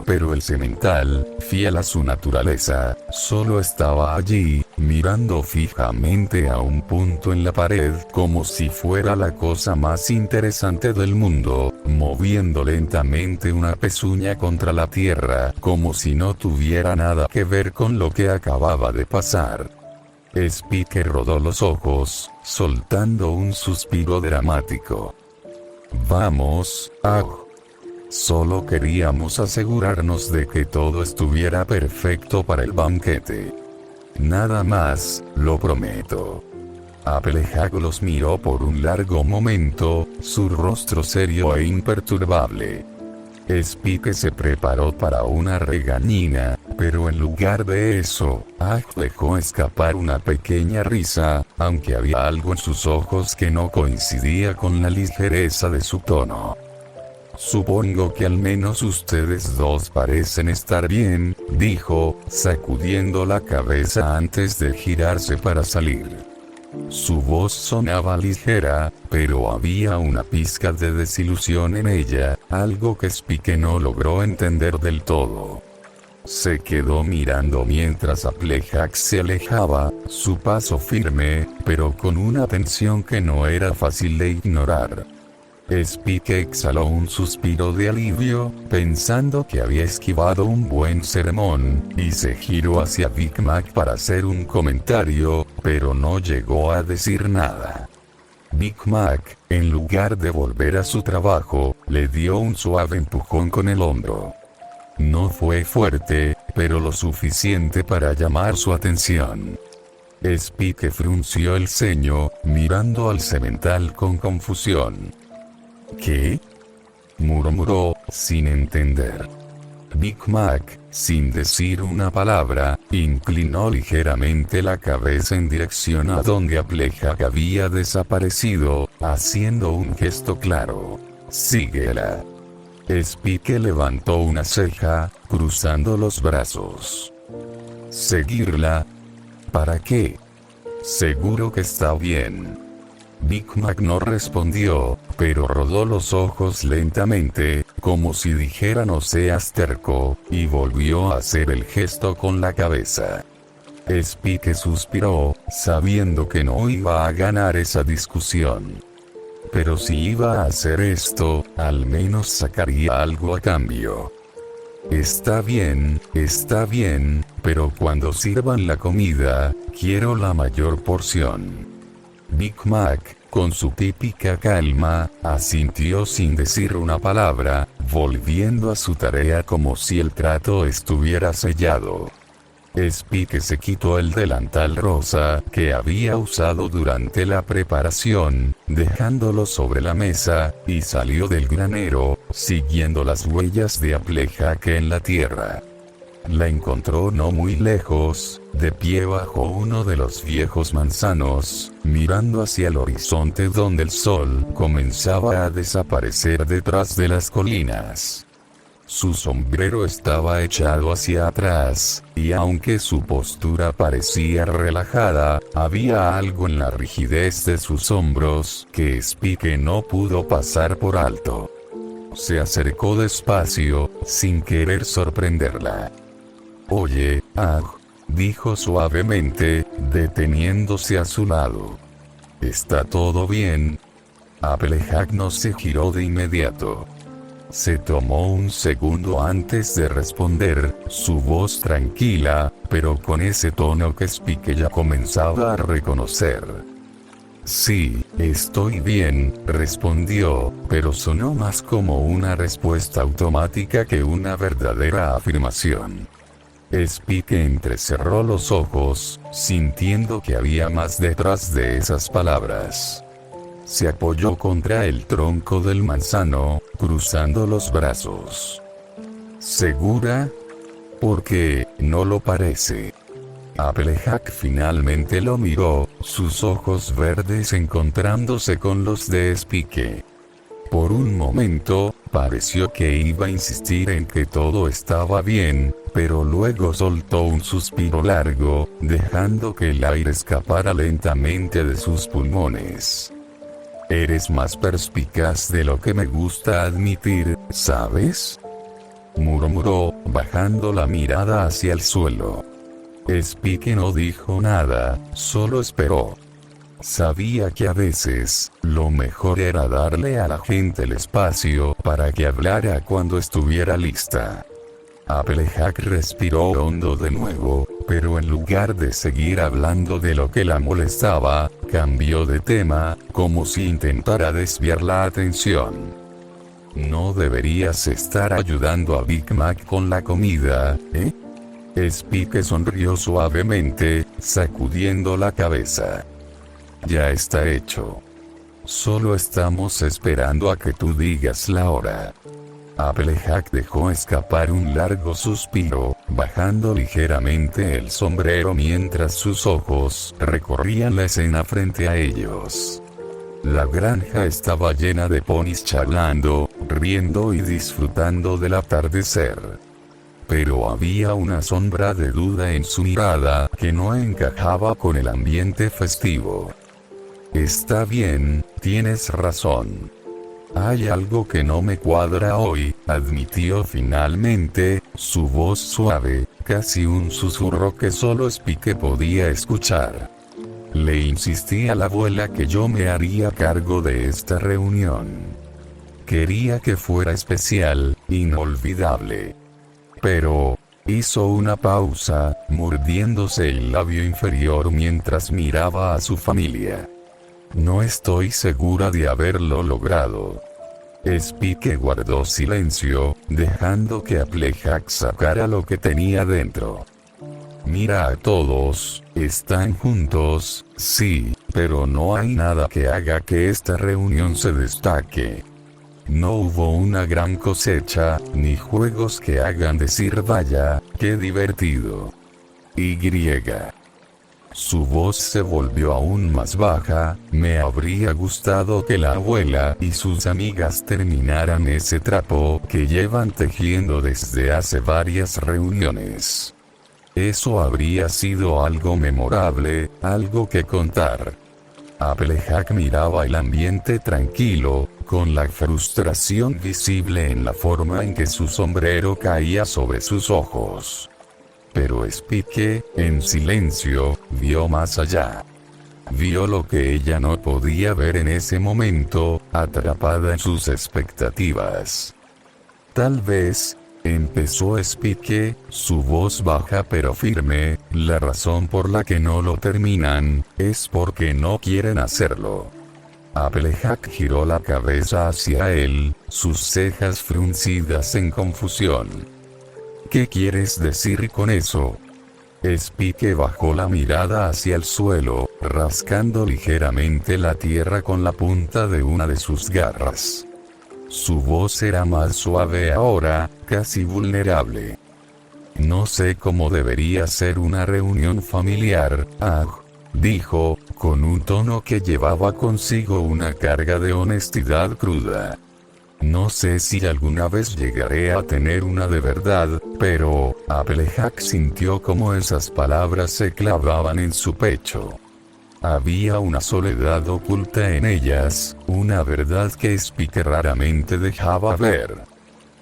Pero el semental, fiel a su naturaleza, solo estaba allí, mirando fijamente a un punto en la pared como si fuera la cosa más interesante del mundo, moviendo lentamente una pezuña contra la tierra, como si no tuviera nada que ver con lo que acababa de pasar. Spike rodó los ojos, soltando un suspiro dramático. Vamos, solo queríamos asegurarnos de que todo estuviera perfecto para el banquete. Nada más, lo prometo. Applejack los miró por un largo momento, su rostro serio e imperturbable. Spike se preparó para una regañina, pero en lugar de eso, dejó escapar una pequeña risa, aunque había algo en sus ojos que no coincidía con la ligereza de su tono. Supongo que al menos ustedes dos parecen estar bien, dijo, sacudiendo la cabeza antes de girarse para salir. Su voz sonaba ligera, pero había una pizca de desilusión en ella, algo que Spike no logró entender del todo. Se quedó mirando mientras Applejack se alejaba, su paso firme, pero con una tensión que no era fácil de ignorar. Spike exhaló un suspiro de alivio, pensando que había esquivado un buen sermón, y se giró hacia Big Mac para hacer un comentario, pero no llegó a decir nada. Big Mac, en lugar de volver a su trabajo, le dio un suave empujón con el hombro. No fue fuerte, pero lo suficiente para llamar su atención. Spike frunció el ceño, mirando al semental con confusión. ¿Qué? Murmuró, sin entender. Big Mac, sin decir una palabra, inclinó ligeramente la cabeza en dirección a donde Applejack había desaparecido, haciendo un gesto claro. Síguela. Spike levantó una ceja, cruzando los brazos. ¿Seguirla? ¿Para qué? Seguro que está bien. Big Mac no respondió, pero rodó los ojos lentamente, como si dijera no seas terco, y volvió a hacer el gesto con la cabeza. Spike suspiró, sabiendo que no iba a ganar esa discusión. Pero si iba a hacer esto, al menos sacaría algo a cambio. Está bien, pero cuando sirvan la comida, quiero la mayor porción. Big Mac, con su típica calma, asintió sin decir una palabra, volviendo a su tarea como si el trato estuviera sellado. Spike se quitó el delantal rosa que había usado durante la preparación, dejándolo sobre la mesa, y salió del granero, siguiendo las huellas de Applejack en la tierra. La encontró no muy lejos, de pie bajo uno de los viejos manzanos, mirando hacia el horizonte donde el sol comenzaba a desaparecer detrás de las colinas. Su sombrero estaba echado hacia atrás, y aunque su postura parecía relajada, había algo en la rigidez de sus hombros que Spike no pudo pasar por alto. Se acercó despacio, sin querer sorprenderla. «Oye, dijo suavemente, deteniéndose a su lado. «¿Está todo bien?» Applejack no se giró de inmediato. Se tomó un segundo antes de responder, su voz tranquila, pero con ese tono que Spike ya comenzaba a reconocer. «Sí, estoy bien», respondió, pero sonó más como una respuesta automática que una verdadera afirmación. Spike entrecerró los ojos, sintiendo que había más detrás de esas palabras. Se apoyó contra el tronco del manzano, cruzando los brazos. ¿Segura? Porque, no lo parece. Applejack finalmente lo miró, sus ojos verdes encontrándose con los de Spike. Por un momento, pareció que iba a insistir en que todo estaba bien, pero luego soltó un suspiro largo, dejando que el aire escapara lentamente de sus pulmones. «Eres más perspicaz de lo que me gusta admitir, ¿sabes?», murmuró, bajando la mirada hacia el suelo. Spike no dijo nada, solo esperó. Sabía que a veces, lo mejor era darle a la gente el espacio para que hablara cuando estuviera lista. Applejack respiró hondo de nuevo, pero en lugar de seguir hablando de lo que la molestaba, cambió de tema, como si intentara desviar la atención. «¿No deberías estar ayudando a Big Mac con la comida, eh?», Spike sonrió suavemente, sacudiendo la cabeza. «Ya está hecho. Solo estamos esperando a que tú digas la hora». Applejack dejó escapar un largo suspiro, bajando ligeramente el sombrero mientras sus ojos recorrían la escena frente a ellos. La granja estaba llena de ponis charlando, riendo y disfrutando del atardecer. Pero había una sombra de duda en su mirada que no encajaba con el ambiente festivo. «Está bien, tienes razón. Hay algo que no me cuadra hoy», admitió finalmente, su voz suave, casi un susurro que solo Spike podía escuchar. «Le insistí a la abuela que yo me haría cargo de esta reunión. Quería que fuera especial, inolvidable. Pero...», hizo una pausa, mordiéndose el labio inferior mientras miraba a su familia. «No estoy segura de haberlo logrado». Spike guardó silencio, dejando que Applejack sacara lo que tenía dentro. «Mira a todos, están juntos, sí, pero no hay nada que haga que esta reunión se destaque. No hubo una gran cosecha, ni juegos que hagan decir vaya, qué divertido. Su voz se volvió aún más baja. «Me habría gustado que la abuela y sus amigas terminaran ese trapo que llevan tejiendo desde hace varias reuniones. Eso habría sido algo memorable, algo que contar». Applejack miraba el ambiente tranquilo, con la frustración visible en la forma en que su sombrero caía sobre sus ojos. Pero Spike, en silencio, vio más allá. Vio lo que ella no podía ver en ese momento, atrapada en sus expectativas. «Tal vez», empezó Spike, su voz baja pero firme, «la razón por la que no lo terminan, es porque no quieren hacerlo». Applejack giró la cabeza hacia él, sus cejas fruncidas en confusión. «¿Qué quieres decir con eso?». Spike bajó la mirada hacia el suelo, rascando ligeramente la tierra con la punta de una de sus garras. Su voz era más suave ahora, casi vulnerable. «No sé cómo debería ser una reunión familiar, dijo, con un tono que llevaba consigo una carga de honestidad cruda. No sé si alguna vez llegaré a tener una de verdad, pero Applejack sintió como esas palabras se clavaban en su pecho. Había una soledad oculta en ellas, una verdad que Spike raramente dejaba ver.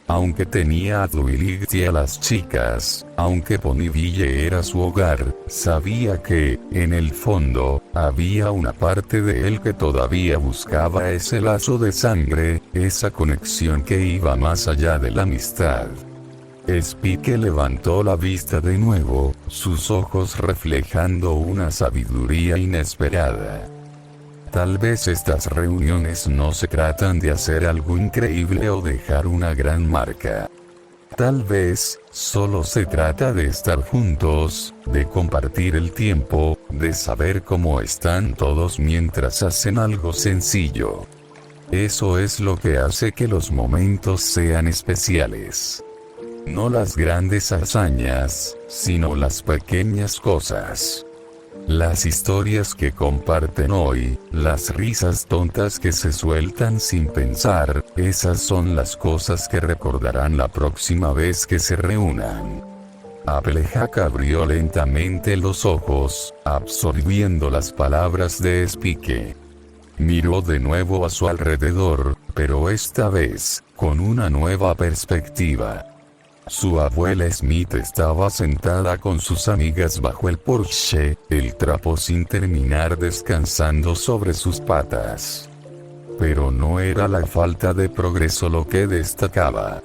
Aunque tenía a Twilight y a las chicas, aunque Ponyville era su hogar, sabía que, en el fondo, había una parte de él que todavía buscaba ese lazo de sangre, esa conexión que iba más allá de la amistad. Spike levantó la vista de nuevo, sus ojos reflejando una sabiduría inesperada. Tal vez estas reuniones no se tratan de hacer algo increíble o dejar una gran marca. Tal vez, solo se trata de estar juntos, de compartir el tiempo, de saber cómo están todos mientras hacen algo sencillo. Eso es lo que hace que los momentos sean especiales. No las grandes hazañas, sino las pequeñas cosas. Las historias que comparten hoy, las risas tontas que se sueltan sin pensar, esas son las cosas que recordarán la próxima vez que se reúnan. Applejack abrió lentamente los ojos, absorbiendo las palabras de Spike. Miró de nuevo a su alrededor, pero esta vez, con una nueva perspectiva. Su abuela Smith estaba sentada con sus amigas bajo el porche, el trapo sin terminar descansando sobre sus patas. Pero no era la falta de progreso lo que destacaba.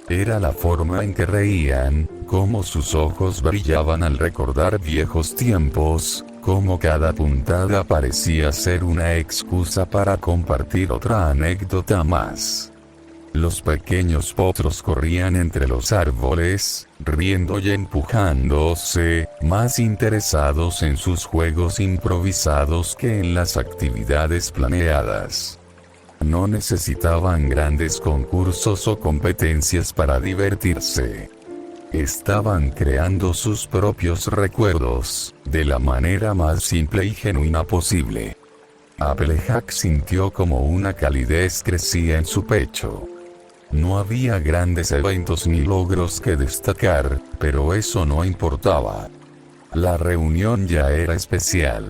Era la forma en que reían, cómo sus ojos brillaban al recordar viejos tiempos, cómo cada puntada parecía ser una excusa para compartir otra anécdota más. Los pequeños potros corrían entre los árboles, riendo y empujándose, más interesados en sus juegos improvisados que en las actividades planeadas. No necesitaban grandes concursos o competencias para divertirse. Estaban creando sus propios recuerdos, de la manera más simple y genuina posible. Applejack sintió como una calidez crecía en su pecho. No había grandes eventos ni logros que destacar, pero eso no importaba. La reunión ya era especial.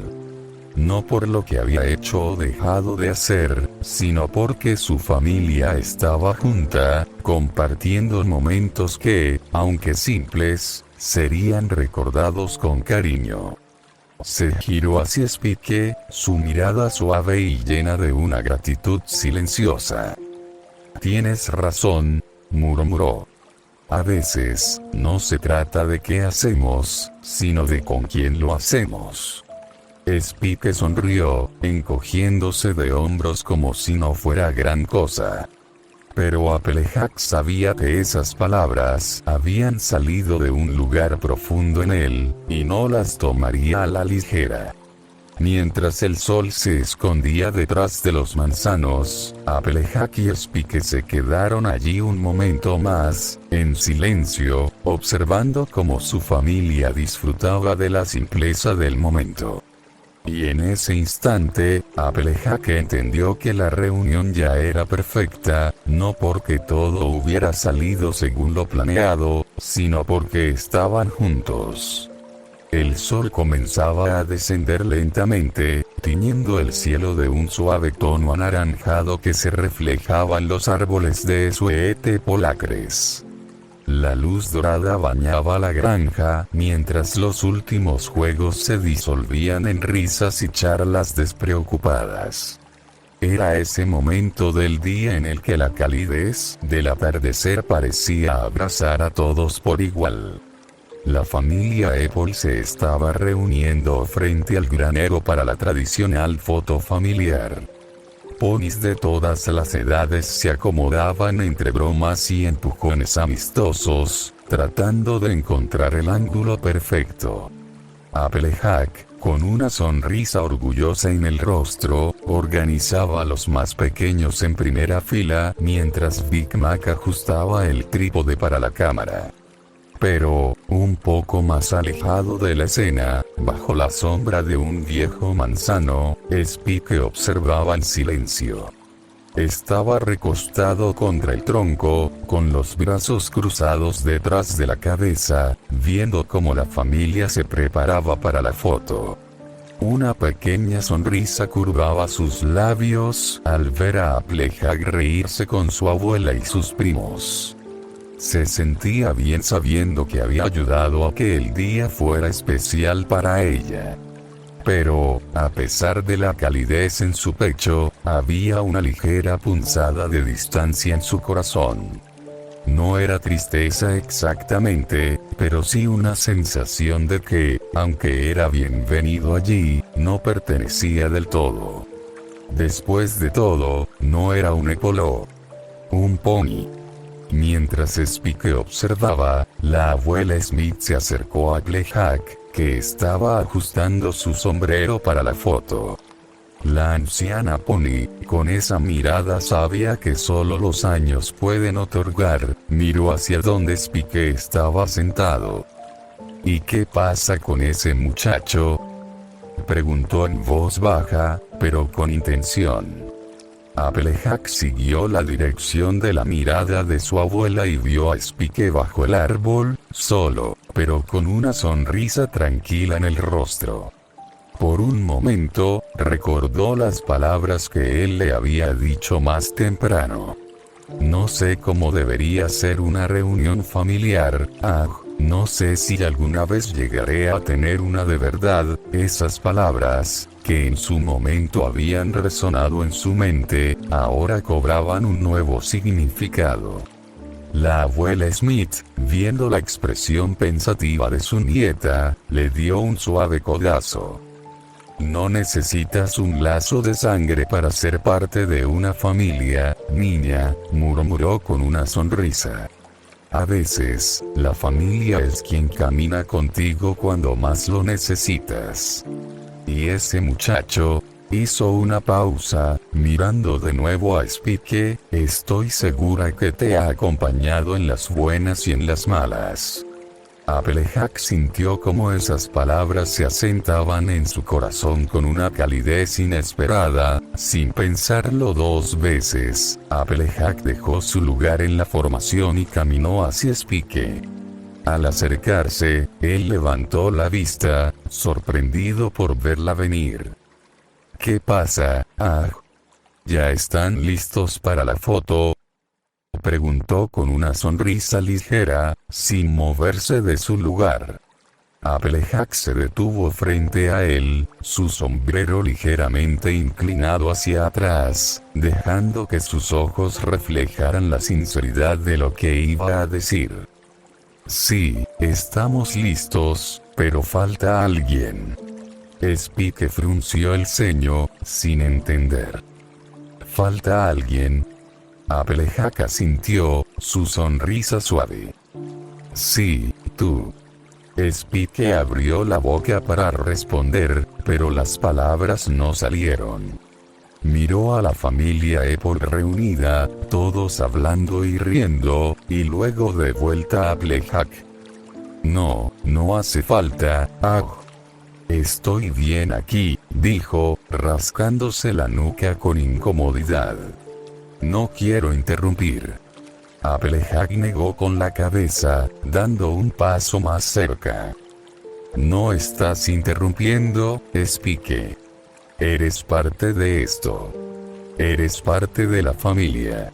No por lo que había hecho o dejado de hacer, sino porque su familia estaba junta, compartiendo momentos que, aunque simples, serían recordados con cariño. Se giró hacia Spike, su mirada suave y llena de una gratitud silenciosa. «Tienes razón», murmuró. «A veces, no se trata de qué hacemos, sino de con quién lo hacemos». Spike sonrió, encogiéndose de hombros como si no fuera gran cosa. Pero Applejack sabía que esas palabras habían salido de un lugar profundo en él, y no las tomaría a la ligera. Mientras el sol se escondía detrás de los manzanos, Applejack y Spike se quedaron allí un momento más, en silencio, observando cómo su familia disfrutaba de la simpleza del momento. Y en ese instante, Applejack entendió que la reunión ya era perfecta, no porque todo hubiera salido según lo planeado, sino porque estaban juntos. El sol comenzaba a descender lentamente, tiñendo el cielo de un suave tono anaranjado que se reflejaba en los árboles de Sweet Polacres. La luz dorada bañaba la granja, mientras los últimos juegos se disolvían en risas y charlas despreocupadas. Era ese momento del día en el que la calidez del atardecer parecía abrazar a todos por igual. La familia Apple se estaba reuniendo frente al granero para la tradicional foto familiar. Ponis de todas las edades se acomodaban entre bromas y empujones amistosos, tratando de encontrar el ángulo perfecto. Applejack, con una sonrisa orgullosa en el rostro, organizaba a los más pequeños en primera fila, mientras Big Mac ajustaba el trípode para la cámara. Pero, un poco más alejado de la escena, bajo la sombra de un viejo manzano, Spike observaba en silencio. Estaba recostado contra el tronco, con los brazos cruzados detrás de la cabeza, viendo cómo la familia se preparaba para la foto. Una pequeña sonrisa curvaba sus labios al ver a Applejack reírse con su abuela y sus primos. Se sentía bien sabiendo que había ayudado a que el día fuera especial para ella. Pero, a pesar de la calidez en su pecho, había una ligera punzada de distancia en su corazón. No era tristeza exactamente, pero sí una sensación de que, aunque era bienvenido allí, no pertenecía del todo. Después de todo, no era un epolo. Un pony. Mientras Spike observaba, la abuela Smith se acercó a Applejack, que estaba ajustando su sombrero para la foto. La anciana pony, con esa mirada sabia que solo los años pueden otorgar, miró hacia donde Spike estaba sentado. ¿Y qué pasa con ese muchacho?, preguntó en voz baja, pero con intención. Applejack siguió la dirección de la mirada de su abuela y vio a Spike bajo el árbol, solo, pero con una sonrisa tranquila en el rostro. Por un momento, recordó las palabras que él le había dicho más temprano. No sé cómo debería ser una reunión familiar, no sé si alguna vez llegaré a tener una de verdad. Esas palabras, que en su momento habían resonado en su mente, ahora cobraban un nuevo significado. La abuela Smith, viendo la expresión pensativa de su nieta, le dio un suave codazo. No necesitas un lazo de sangre para ser parte de una familia, niña, murmuró con una sonrisa. A veces, la familia es quien camina contigo cuando más lo necesitas. Y ese muchacho, hizo una pausa, mirando de nuevo a Spike, estoy segura que te ha acompañado en las buenas y en las malas. Applejack sintió como esas palabras se asentaban en su corazón con una calidez inesperada. Sin pensarlo dos veces, Applejack dejó su lugar en la formación y caminó hacia Spike. Al acercarse, él levantó la vista, sorprendido por verla venir. ¿Qué pasa? ¿Ya están listos para la foto?, preguntó con una sonrisa ligera, sin moverse de su lugar. Applejack se detuvo frente a él, su sombrero ligeramente inclinado hacia atrás, dejando que sus ojos reflejaran la sinceridad de lo que iba a decir. Sí, estamos listos, pero falta alguien. Spike frunció el ceño, sin entender. ¿Falta alguien? Applejack asintió, su sonrisa suave. Sí, tú. Spike abrió la boca para responder, pero las palabras no salieron. Miró a la familia Apple reunida, todos hablando y riendo, y luego de vuelta a Applejack. No hace falta, Estoy bien aquí, dijo, rascándose la nuca con incomodidad. No quiero interrumpir. Applejack negó con la cabeza, dando un paso más cerca. No estás interrumpiendo, Spike. Eres parte de esto. Eres parte de la familia.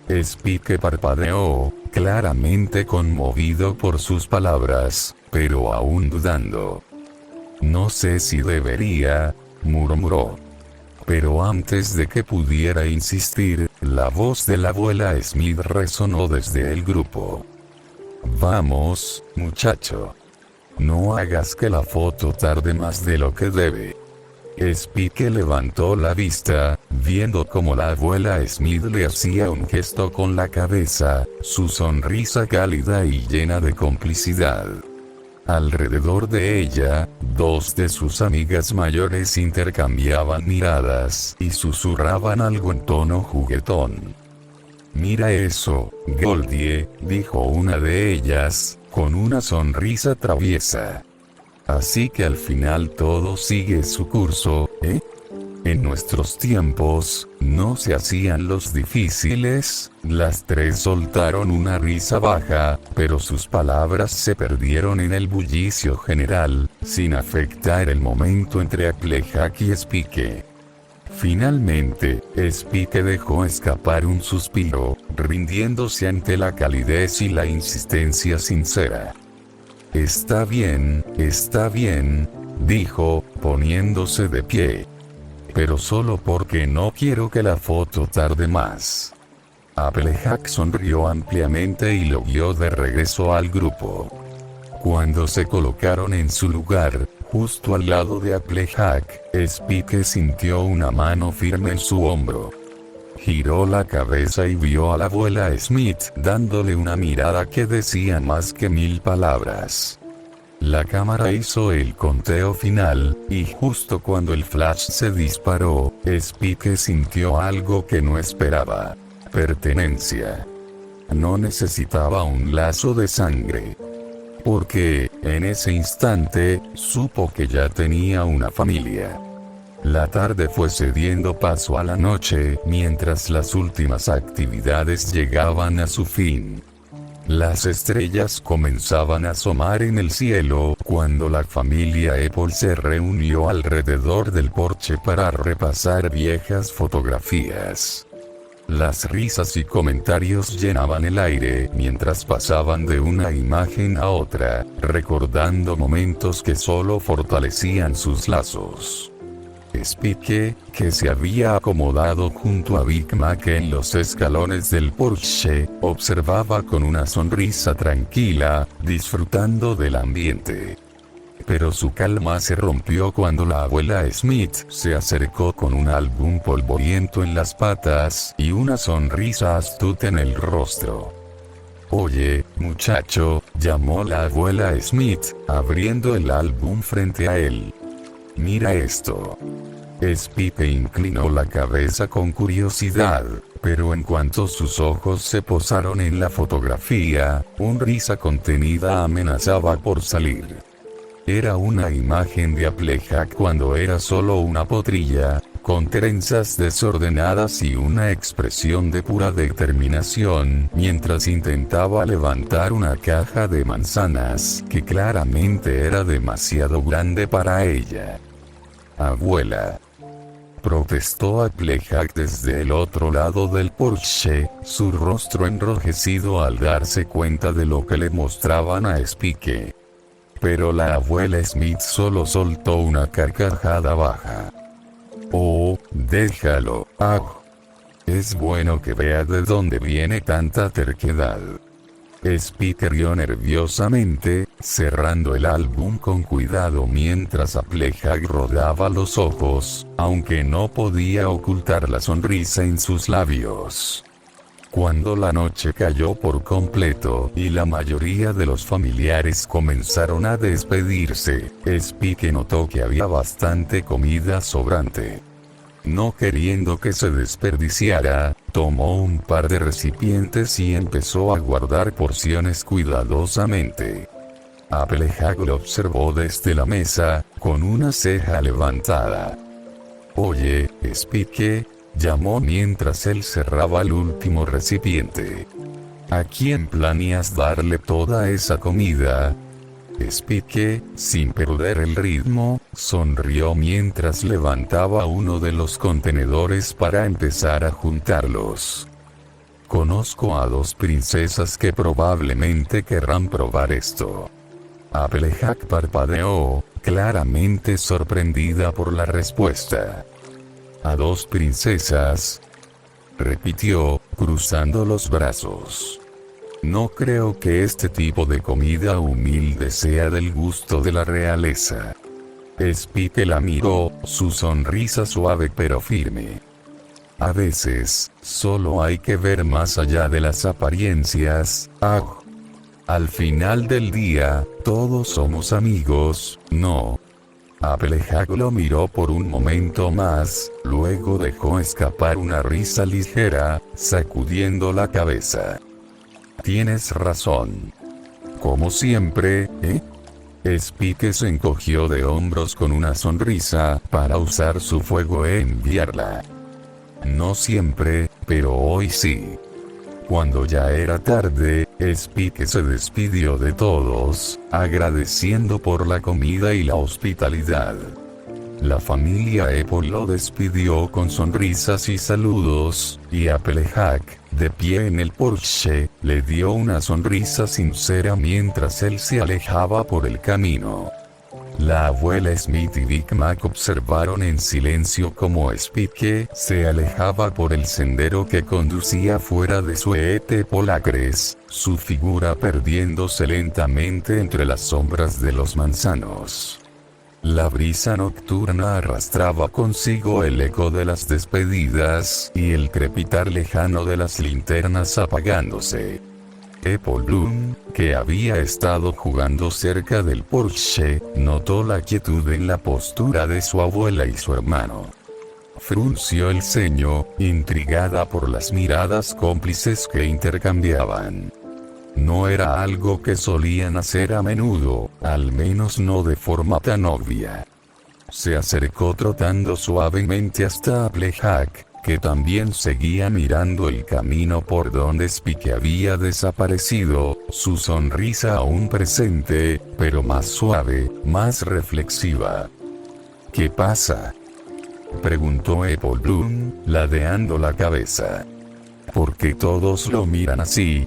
Spike parpadeó, claramente conmovido por sus palabras, pero aún dudando. No sé si debería, murmuró. Pero antes de que pudiera insistir, la voz de la abuela Smith resonó desde el grupo. Vamos, muchacho. No hagas que la foto tarde más de lo que debe. Spike levantó la vista, viendo cómo la abuela Smith le hacía un gesto con la cabeza, su sonrisa cálida y llena de complicidad. Alrededor de ella, dos de sus amigas mayores intercambiaban miradas y susurraban algo en tono juguetón. Mira eso, Goldie, dijo una de ellas, con una sonrisa traviesa. Así que al final todo sigue su curso, ¿eh? En nuestros tiempos, no se hacían los difíciles, las tres soltaron una risa baja, pero sus palabras se perdieron en el bullicio general, sin afectar el momento entre Applejack y Spike. Finalmente, Spike dejó escapar un suspiro, rindiéndose ante la calidez y la insistencia sincera. Está bien, dijo, poniéndose de pie. Pero solo porque no quiero que la foto tarde más. Applejack sonrió ampliamente y lo guió de regreso al grupo. Cuando se colocaron en su lugar, justo al lado de Applejack, Spike sintió una mano firme en su hombro. Giró la cabeza y vio a la abuela Smith dándole una mirada que decía más que 1000 palabras. La cámara hizo el conteo final, y justo cuando el flash se disparó, Spike sintió algo que no esperaba. Pertenencia. No necesitaba un lazo de sangre. Porque, en ese instante, supo que ya tenía una familia. La tarde fue cediendo paso a la noche, mientras las últimas actividades llegaban a su fin. Las estrellas comenzaban a asomar en el cielo, cuando la familia Apple se reunió alrededor del porche para repasar viejas fotografías. Las risas y comentarios llenaban el aire mientras pasaban de una imagen a otra, recordando momentos que solo fortalecían sus lazos. Spike, que se había acomodado junto a Big Mac en los escalones del Porsche, observaba con una sonrisa tranquila, disfrutando del ambiente. Pero su calma se rompió cuando la abuela Smith se acercó con un álbum polvoriento en las patas y una sonrisa astuta en el rostro. «Oye, muchacho», llamó la abuela Smith, abriendo el álbum frente a él. «Mira esto». Spike inclinó la cabeza con curiosidad, pero en cuanto sus ojos se posaron en la fotografía, una risa contenida amenazaba por salir. Era una imagen de Applejack cuando era solo una potrilla, con trenzas desordenadas y una expresión de pura determinación, mientras intentaba levantar una caja de manzanas que claramente era demasiado grande para ella. «Abuela», protestó Applejack desde el otro lado del Porsche, su rostro enrojecido al darse cuenta de lo que le mostraban a Spike. Pero la abuela Smith solo soltó una carcajada baja. «Oh, déjalo, es bueno que vea de dónde viene tanta terquedad». Spike rió nerviosamente, cerrando el álbum con cuidado mientras Applejack rodaba los ojos, aunque no podía ocultar la sonrisa en sus labios. Cuando la noche cayó por completo y la mayoría de los familiares comenzaron a despedirse, Spike notó que había bastante comida sobrante. No queriendo que se desperdiciara, tomó un par de recipientes y empezó a guardar porciones cuidadosamente. Applejack lo observó desde la mesa, con una ceja levantada. «Oye, Spike», llamó mientras él cerraba el último recipiente. «¿A quién planeas darle toda esa comida?» Spike, sin perder el ritmo, sonrió mientras levantaba uno de los contenedores para empezar a juntarlos. «Conozco a 2 princesas que probablemente querrán probar esto». Applejack parpadeó, claramente sorprendida por la respuesta. «¿A 2 princesas?» repitió, cruzando los brazos. «No creo que este tipo de comida humilde sea del gusto de la realeza». Spike la miró, su sonrisa suave pero firme. «A veces, solo hay que ver más allá de las apariencias, Al final del día, todos somos amigos, ¿no?» Applejack lo miró por un momento más, luego dejó escapar una risa ligera, sacudiendo la cabeza. «Tienes razón. Como siempre, ¿eh?» Spike se encogió de hombros con una sonrisa, para usar su fuego e enviarla. No siempre, pero hoy sí. Cuando ya era tarde, Spike se despidió de todos, agradeciendo por la comida y la hospitalidad. La familia Apple lo despidió con sonrisas y saludos, y Applejack, de pie en el porche, le dio una sonrisa sincera mientras él se alejaba por el camino. La abuela Smith y Big Mac observaron en silencio cómo Spike se alejaba por el sendero que conducía fuera de Sweet Apple Acres, su figura perdiéndose lentamente entre las sombras de los manzanos. La brisa nocturna arrastraba consigo el eco de las despedidas y el crepitar lejano de las linternas apagándose. Apple Bloom, que había estado jugando cerca del porche, notó la quietud en la postura de su abuela y su hermano. Frunció el ceño, intrigada por las miradas cómplices que intercambiaban. No era algo que solían hacer a menudo, al menos no de forma tan obvia. Se acercó trotando suavemente hasta Applejack, que también seguía mirando el camino por donde Spike había desaparecido, su sonrisa aún presente, pero más suave, más reflexiva. ¿Qué pasa?, preguntó Apple Bloom, ladeando la cabeza. ¿Por qué todos lo miran así?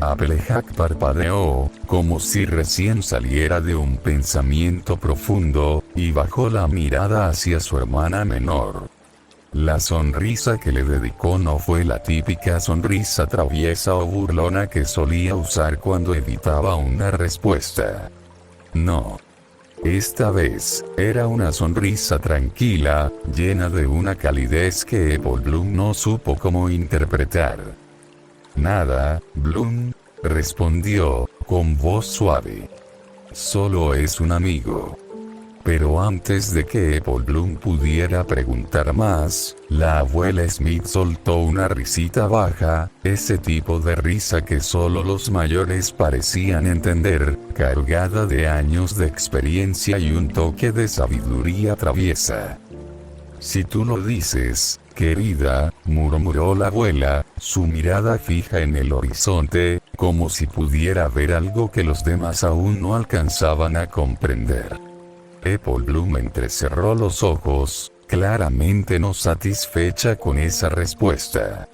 Applejack parpadeó, como si recién saliera de un pensamiento profundo, y bajó la mirada hacia su hermana menor. La sonrisa que le dedicó no fue la típica sonrisa traviesa o burlona que solía usar cuando evitaba una respuesta. No. Esta vez, era una sonrisa tranquila, llena de una calidez que Apple Bloom no supo cómo interpretar. Nada, Bloom, respondió, con voz suave. Solo es un amigo. Pero antes de que Apple Bloom pudiera preguntar más, la abuela Smith soltó una risita baja, ese tipo de risa que solo los mayores parecían entender, cargada de años de experiencia y un toque de sabiduría traviesa. Si tú lo dices, querida, murmuró la abuela, su mirada fija en el horizonte, como si pudiera ver algo que los demás aún no alcanzaban a comprender. Apple Bloom entrecerró los ojos, claramente no satisfecha con esa respuesta.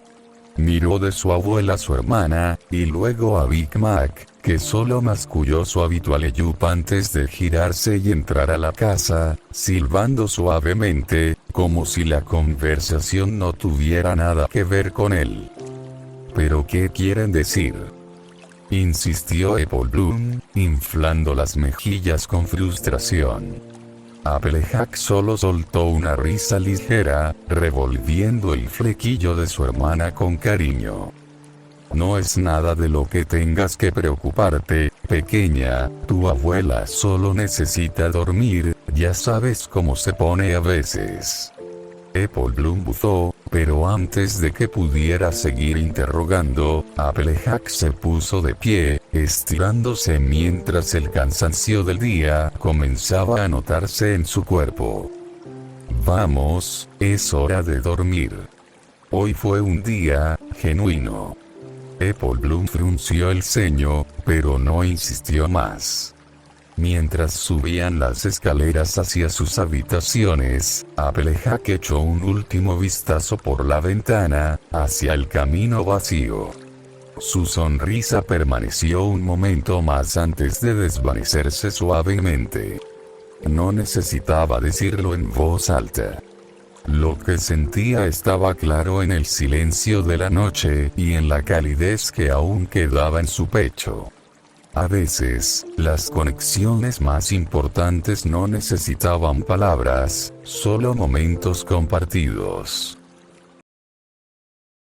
Miró de su abuela a su hermana, y luego a Big Mac, que solo masculló su habitual yup antes de girarse y entrar a la casa, silbando suavemente, como si la conversación no tuviera nada que ver con él. ¿Pero qué quieren decir?, insistió Apple Bloom, inflando las mejillas con frustración. Applejack solo soltó una risa ligera, revolviendo el flequillo de su hermana con cariño. No es nada de lo que tengas que preocuparte, pequeña, tu abuela solo necesita dormir, ya sabes cómo se pone a veces. Apple Bloom buzó, pero antes de que pudiera seguir interrogando, Applejack se puso de pie, estirándose mientras el cansancio del día comenzaba a notarse en su cuerpo. Vamos, es hora de dormir. Hoy fue un día genuino. Apple Bloom frunció el ceño, pero no insistió más. Mientras subían las escaleras hacia sus habitaciones, Applejack echó un último vistazo por la ventana, hacia el camino vacío. Su sonrisa permaneció un momento más antes de desvanecerse suavemente. No necesitaba decirlo en voz alta. Lo que sentía estaba claro en el silencio de la noche y en la calidez que aún quedaba en su pecho. A veces, las conexiones más importantes no necesitaban palabras, solo momentos compartidos.